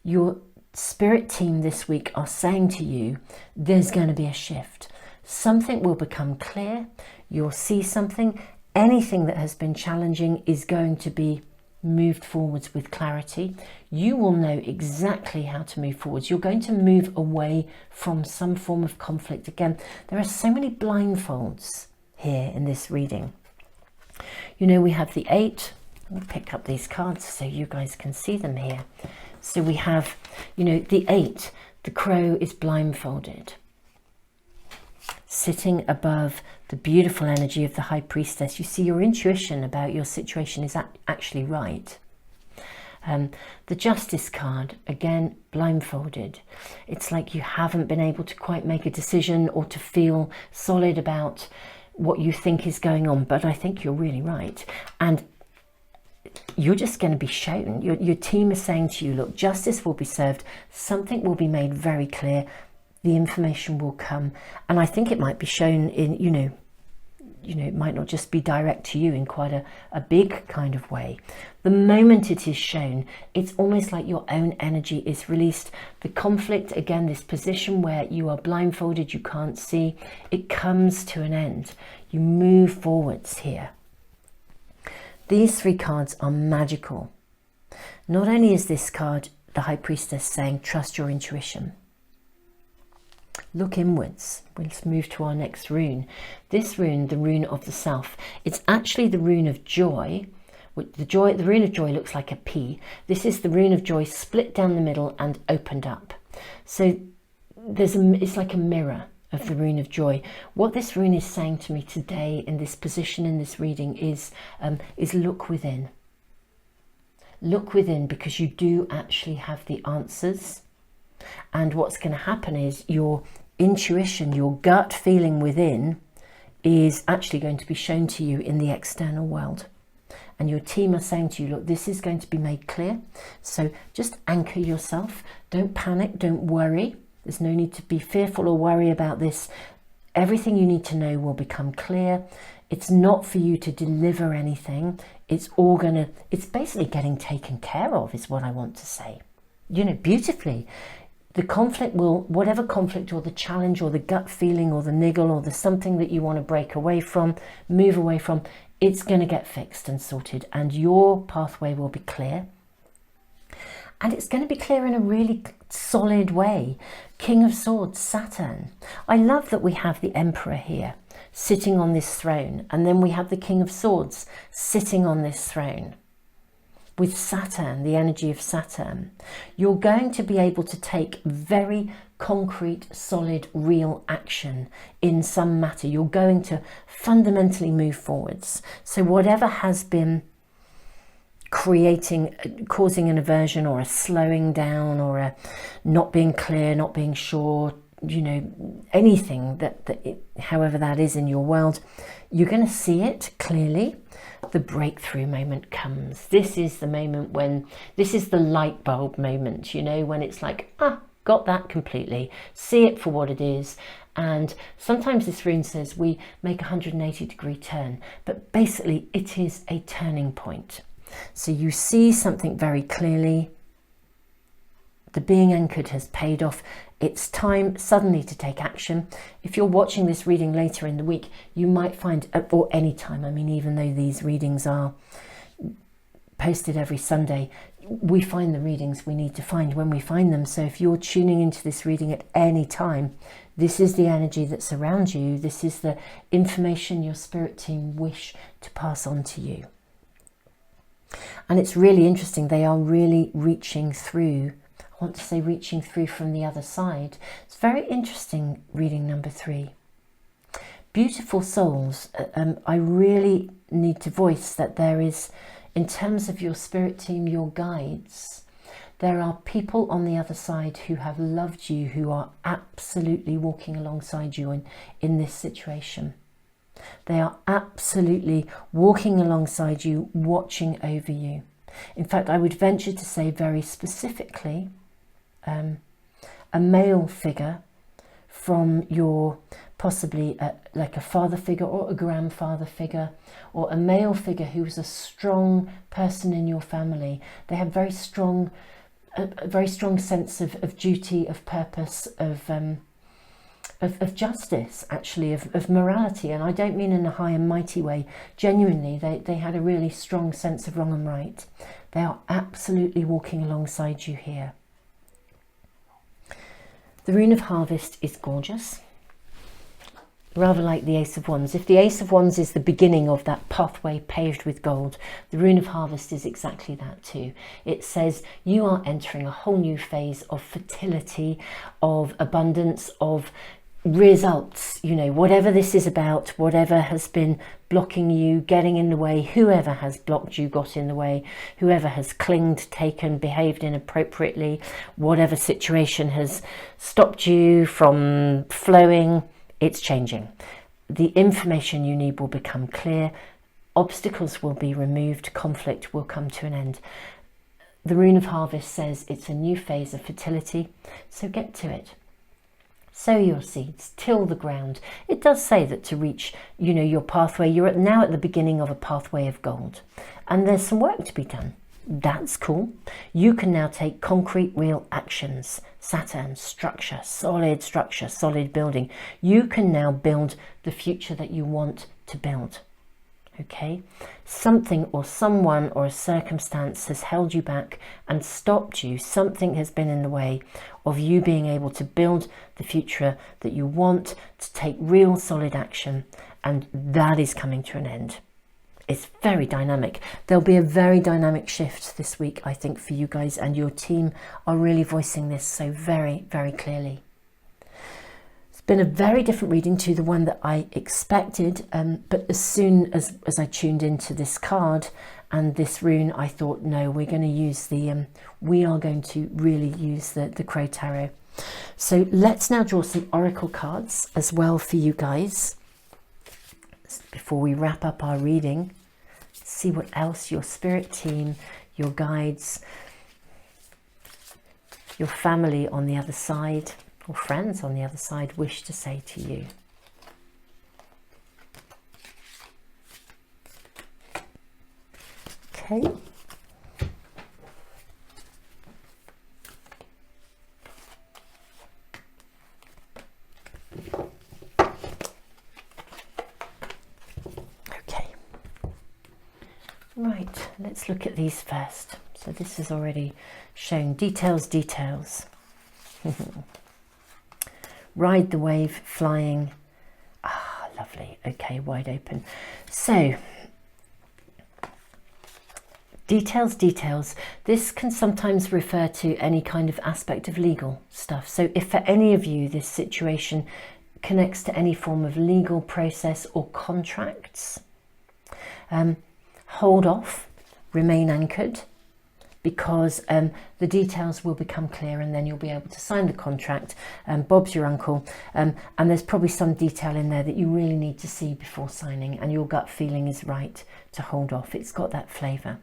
your spirit team this week are saying to you, there's going to be a shift. Something will become clear. You'll see something. Anything that has been challenging is going to be moved forwards with clarity. You will know exactly how to move forwards. You're going to move away from some form of conflict. Again, there are so many blindfolds here in this reading. We have the 8. I'll pick up these cards so you guys can see them here. So we have, the 8. The crow is blindfolded, sitting above the beautiful energy of the High Priestess. You see, your intuition about your situation is actually right. The Justice card, again, blindfolded. It's like you haven't been able to quite make a decision or to feel solid about what you think is going on, but I think you're really right. And you're just going to be shown. Your team is saying to you, look, justice will be served. Something will be made very clear. The information will come. And I think it might be shown in, it might not just be direct to you in quite a big kind of way. The moment it is shown, it's almost like your own energy is released. The conflict, again, this position where you are blindfolded, you can't see, it comes to an end. You move forwards here. These 3 cards are magical. Not only is this card, the High Priestess, saying, trust your intuition. Look inwards. Let's move to our next rune. This rune, the rune of the Self, it's actually the rune of joy. The rune of joy looks like a P. This is the rune of joy split down the middle and opened up. So it's like a mirror. of the rune of joy. What this rune is saying to me today in this position, in this reading, is look within. Look within, because you do actually have the answers. And what's going to happen is your intuition, your gut feeling within, is actually going to be shown to you in the external world. And your team are saying to you, look, this is going to be made clear. So just anchor yourself. Don't panic. Don't worry. There's no need to be fearful or worry about this. Everything you need to know will become clear. It's not for you to deliver anything. It's basically getting taken care of, is what I want to say. You know, beautifully. The conflict will, whatever conflict or the challenge or the gut feeling or the niggle or the something that you want to break away from, move away from, it's going to get fixed and sorted, and your pathway will be clear. And it's going to be clear in a really solid way. King of Swords, Saturn. I love that we have the Emperor here sitting on this throne, and then we have the King of Swords sitting on this throne. With Saturn, the energy of Saturn, you're going to be able to take very concrete, solid, real action in some matter. You're going to fundamentally move forwards. So whatever has been causing an aversion or a slowing down or a not being clear, not being sure, you know, anything however that is in your world, you're going to see it clearly. The breakthrough moment comes. This is the moment this is the light bulb moment, you know, when it's like, got that completely, see it for what it is. And sometimes this rune says we make a 180-degree turn, but basically it is a turning point. So you see something very clearly. The being anchored has paid off. It's time suddenly to take action. If you're watching this reading later in the week, you might find, or any time, I mean, even though these readings are posted every Sunday, we find the readings we need to find when we find them. So if you're tuning into this reading at any time, this is the energy that's around you. This is the information your spirit team wish to pass on to you. And it's really interesting. They are really reaching through. I want to say reaching through from the other side. It's very interesting, reading number 3. Beautiful souls. I really need to voice that there is, in terms of your spirit team, your guides, there are people on the other side who have loved you, who are absolutely walking alongside you in this situation. They are absolutely walking alongside you, watching over you. In fact, I would venture to say very specifically, a male figure from your, possibly like a father figure or a grandfather figure, or a male figure who is a strong person in your family. They have a very strong sense of duty, of purpose, of justice, actually, of morality. And I don't mean in a high and mighty way. Genuinely, they had a really strong sense of wrong and right. They are absolutely walking alongside you here. The rune of harvest is gorgeous, rather like the Ace of Wands. If the Ace of Wands is the beginning of that pathway paved with gold, the rune of harvest is exactly that too. It says you are entering a whole new phase of fertility, of abundance, of results. You know, whatever this is about, whatever has been blocking you, getting in the way, whoever has blocked you, got in the way, whoever has clinged, taken, behaved inappropriately, whatever situation has stopped you from flowing, it's changing. The information you need will become clear, obstacles will be removed, conflict will come to an end. The rune of harvest says it's a new phase of fertility, so get to it. Sow your seeds, till the ground. It does say that to reach, you know, your pathway, you're now at the beginning of a pathway of gold. And there's some work to be done. That's cool. You can now take concrete, real actions. Saturn, structure, solid building. You can now build the future that you want to build. Okay? Something or someone or a circumstance has held you back and stopped you. Something has been in the way of you being able to build the future that you want, to take real solid action, and that is coming to an end. It's very dynamic. There'll be a very dynamic shift this week, I think, for you guys, and your team are really voicing this so very, very clearly. been a very different reading to the one that I expected, but as soon as I tuned into this card and this rune, I thought, no, we're going to use we are going to really use the Crow Tarot. So let's now draw some oracle cards as well for you guys before we wrap up our reading. See what else your spirit team, your guides, your family on the other side, or friends on the other side wish to say to you. Okay. Okay. Right, let's look at these first. So this is already shown details. Ride the wave, flying. Ah, lovely. Okay, wide open. So, details. This can sometimes refer to any kind of aspect of legal stuff. So if for any of you this situation connects to any form of legal process or contracts, hold off, remain anchored, because the details will become clear and then you'll be able to sign the contract. Bob's your uncle, and there's probably some detail in there that you really need to see before signing, and your gut feeling is right to hold off. It's got that flavour.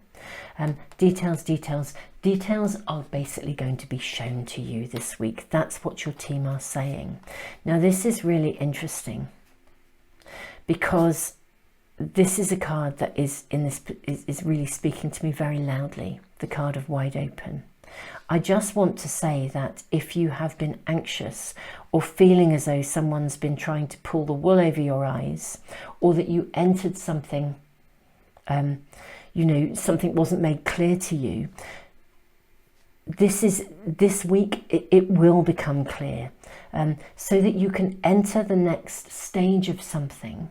Details are basically going to be shown to you this week. That's what your team are saying. Now this is really interesting because this is a card that is really speaking to me very loudly, the card of wide open. I just want to say that if you have been anxious or feeling as though someone's been trying to pull the wool over your eyes, or that you entered something, something wasn't made clear to you, this week it will become clear, so that you can enter the next stage of something.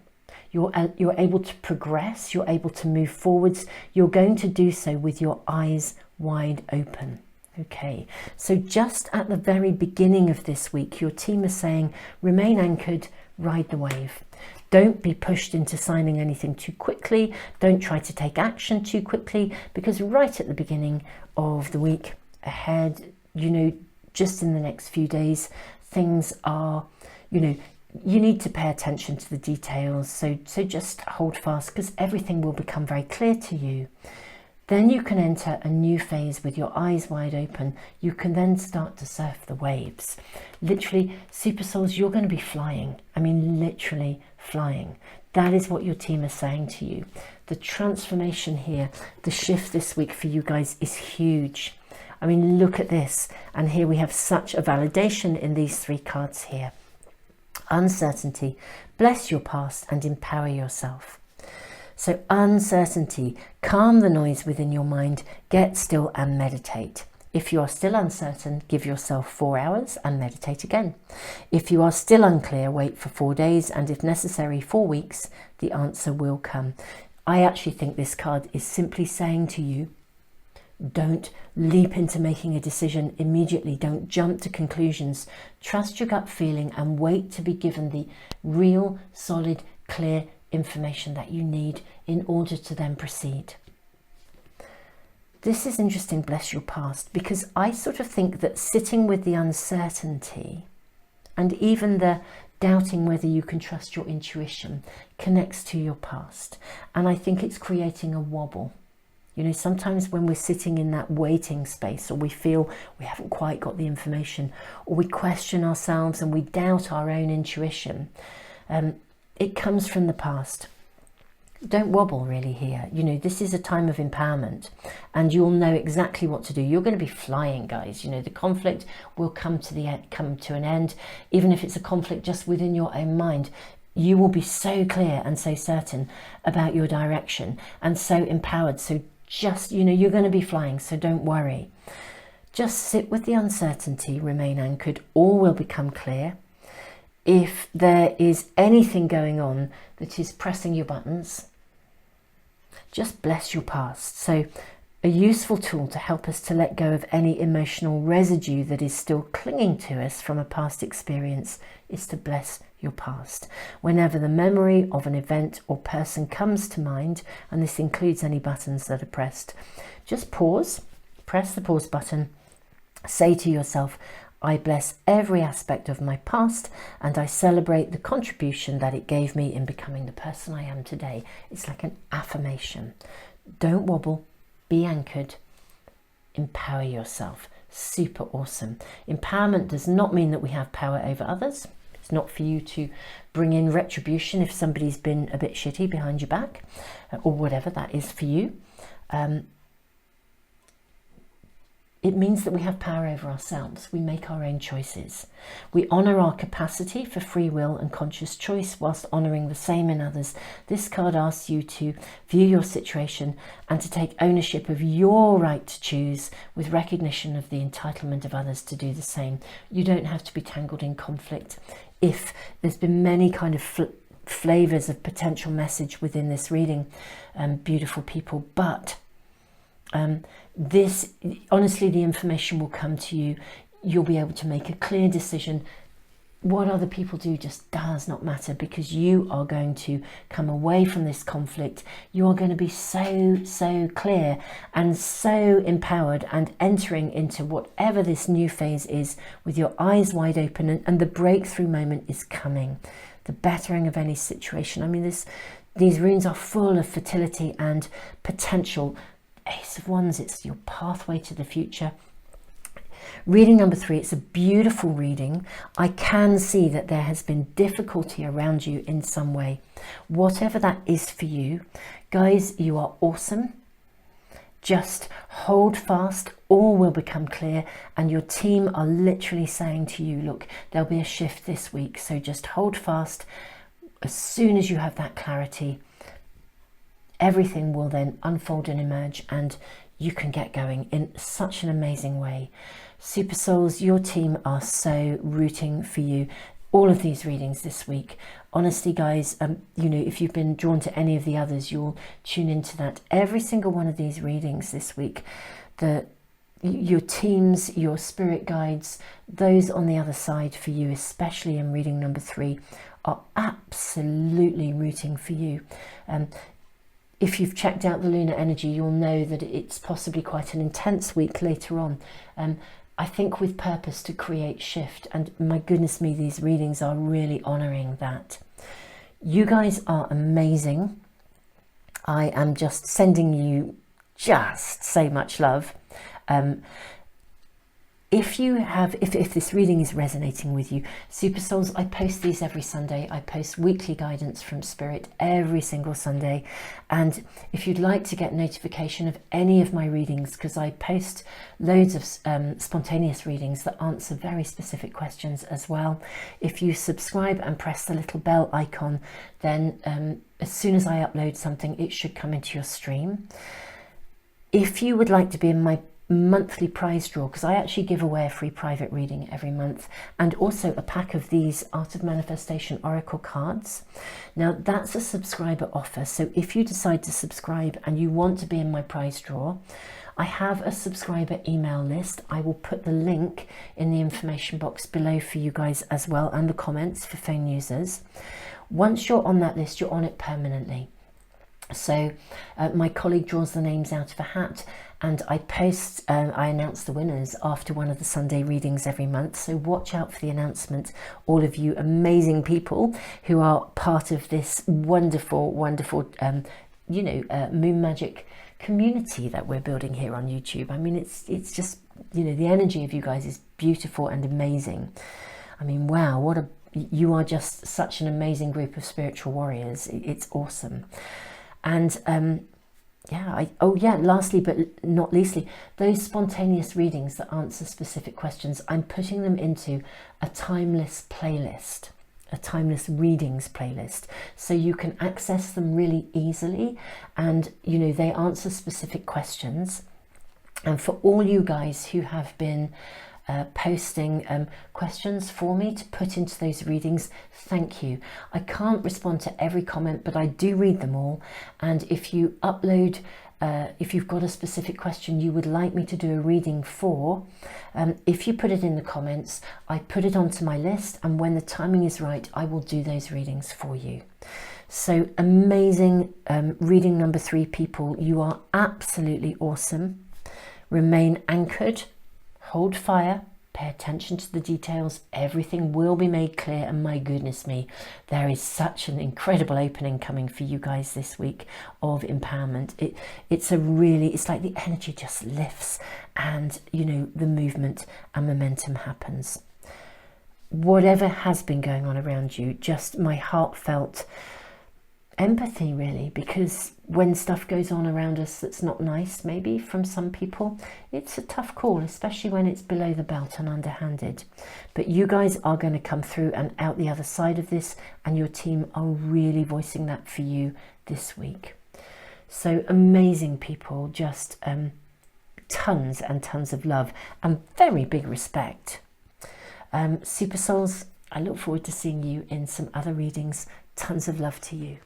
You're able to progress, you're able to move forwards. You're going to do so with your eyes wide open. Okay, so just at the very beginning of this week, your team is saying, remain anchored, ride the wave. Don't be pushed into signing anything too quickly. Don't try to take action too quickly, because right at the beginning of the week ahead, just in the next few days, things are, you need to pay attention to the details. So just hold fast, because everything will become very clear to you. Then you can enter a new phase with your eyes wide open. You can then start to surf the waves. Literally, Super Souls, you're going to be flying. I mean, literally flying. That is what your team is saying to you. The transformation here, the shift this week for you guys is huge. I mean, look at this. And here we have such a validation in these three cards here. Uncertainty, bless your past and empower yourself. So uncertainty, calm the noise within your mind, get still and meditate. If you are still uncertain, give yourself 4 hours and meditate again. If you are still unclear, wait for 4 days, and if necessary 4 weeks, the answer will come. I actually think this card is simply saying to you, don't leap into making a decision immediately. Don't jump to conclusions. Trust your gut feeling and wait to be given the real, solid, clear information that you need in order to then proceed. This is interesting, bless your past, because I sort of think that sitting with the uncertainty and even the doubting whether you can trust your intuition connects to your past. And I think it's creating a wobble. Sometimes when we're sitting in that waiting space, or we feel we haven't quite got the information, or we question ourselves and we doubt our own intuition, it comes from the past. Don't wobble really here. This is a time of empowerment, and you'll know exactly what to do. You're going to be flying, guys. The conflict will come to an end, even if it's a conflict just within your own mind. You will be so clear and so certain about your direction and so empowered. So just, you're going to be flying, so don't worry. Just sit with the uncertainty, remain anchored, all will become clear. If there is anything going on that is pressing your buttons, just bless your past. So A useful tool to help us to let go of any emotional residue that is still clinging to us from a past experience is to bless your past. Whenever the memory of an event or person comes to mind, and this includes any buttons that are pressed, just pause, press the pause button, say to yourself, I bless every aspect of my past and I celebrate the contribution that it gave me in becoming the person I am today. It's like an affirmation. Don't wobble. Be anchored, empower yourself. Super awesome. Empowerment does not mean that we have power over others. It's not for you to bring in retribution if somebody's been a bit shitty behind your back, or whatever that is for you. It means that we have power over ourselves. We make our own choices. We honour our capacity for free will and conscious choice whilst honouring the same in others. This card asks you to view your situation and to take ownership of your right to choose with recognition of the entitlement of others to do the same. You don't have to be tangled in conflict. If there's been many kind of flavours of potential message within this reading, beautiful people, but this, honestly, the information will come to you. You'll be able to make a clear decision. What other people do just does not matter, because you are going to come away from this conflict. You are going to be so clear and so empowered and entering into whatever this new phase is with your eyes wide open, and the breakthrough moment is coming. The bettering of any situation. I mean, these runes are full of fertility and potential. Ace of Wands, it's your pathway to the future. Reading number 3, it's a beautiful reading. I can see that there has been difficulty around you in some way. Whatever that is for you, guys, you are awesome. Just hold fast, all will become clear, and your team are literally saying to you, look, there'll be a shift this week, so just hold fast. As soon as you have that clarity, everything will then unfold and emerge, and you can get going in such an amazing way. Super Souls, your team are so rooting for you. All of these readings this week, honestly, guys, you know, if you've been drawn to any of the others, you'll tune into that. Every single one of these readings this week, your teams, your spirit guides, those on the other side for you, especially in reading number 3, are absolutely rooting for you. If you've checked out the lunar energy, you'll know that it's possibly quite an intense week later on. I think with purpose to create shift, and my goodness me, these readings are really honouring that. You guys are amazing. I am just sending you just so much love. If this reading is resonating with you, Super Souls, I post these every Sunday. I post weekly guidance from Spirit every single Sunday. And if you'd like to get notification of any of my readings, because I post loads of spontaneous readings that answer very specific questions as well, if you subscribe and press the little bell icon, then as soon as I upload something, it should come into your stream. If you would like to be in my monthly prize draw, because I actually give away a free private reading every month, and also a pack of these Art of Manifestation Oracle cards. Now that's a subscriber offer, so if you decide to subscribe and you want to be in my prize draw, I have a subscriber email list. I will put the link in the information box below for you guys as well, and the comments for phone users. Once you're on that list, you're on it permanently. So my colleague draws the names out of a hat, and I announce the winners after one of the Sunday readings every month. So watch out for the announcement, all of you amazing people who are part of this wonderful moon magic community that we're building here on YouTube. I mean, it's just, you know, the energy of you guys is beautiful and amazing. I mean, wow, you are just such an amazing group of spiritual warriors. It's awesome. And lastly but not leastly, those spontaneous readings that answer specific questions, I'm putting them into a timeless playlist, a timeless readings playlist, so you can access them really easily, and you know, they answer specific questions. And for all you guys who have been posting questions for me to put into those readings, thank you. I can't respond to every comment, but I do read them all, and if you upload if you've got a specific question you would like me to do a reading for, if you put it in the comments, I put it onto my list, and when the timing is right, I will do those readings for you. So amazing. Reading number 3, people, you are absolutely awesome. Remain anchored, hold fire, pay attention to the details. Everything will be made clear, and my goodness me, there is such an incredible opening coming for you guys this week of empowerment. It's like the energy just lifts, and the movement and momentum happens. Whatever has been going on around you, just my heartfelt empathy, really, because when stuff goes on around us that's not nice, maybe from some people, it's a tough call, especially when it's below the belt and underhanded. But you guys are going to come through and out the other side of this, and your team are really voicing that for you this week. So amazing, people. Just tons and tons of love and very big respect. Super souls, I look forward to seeing you in some other readings. Tons of love to you.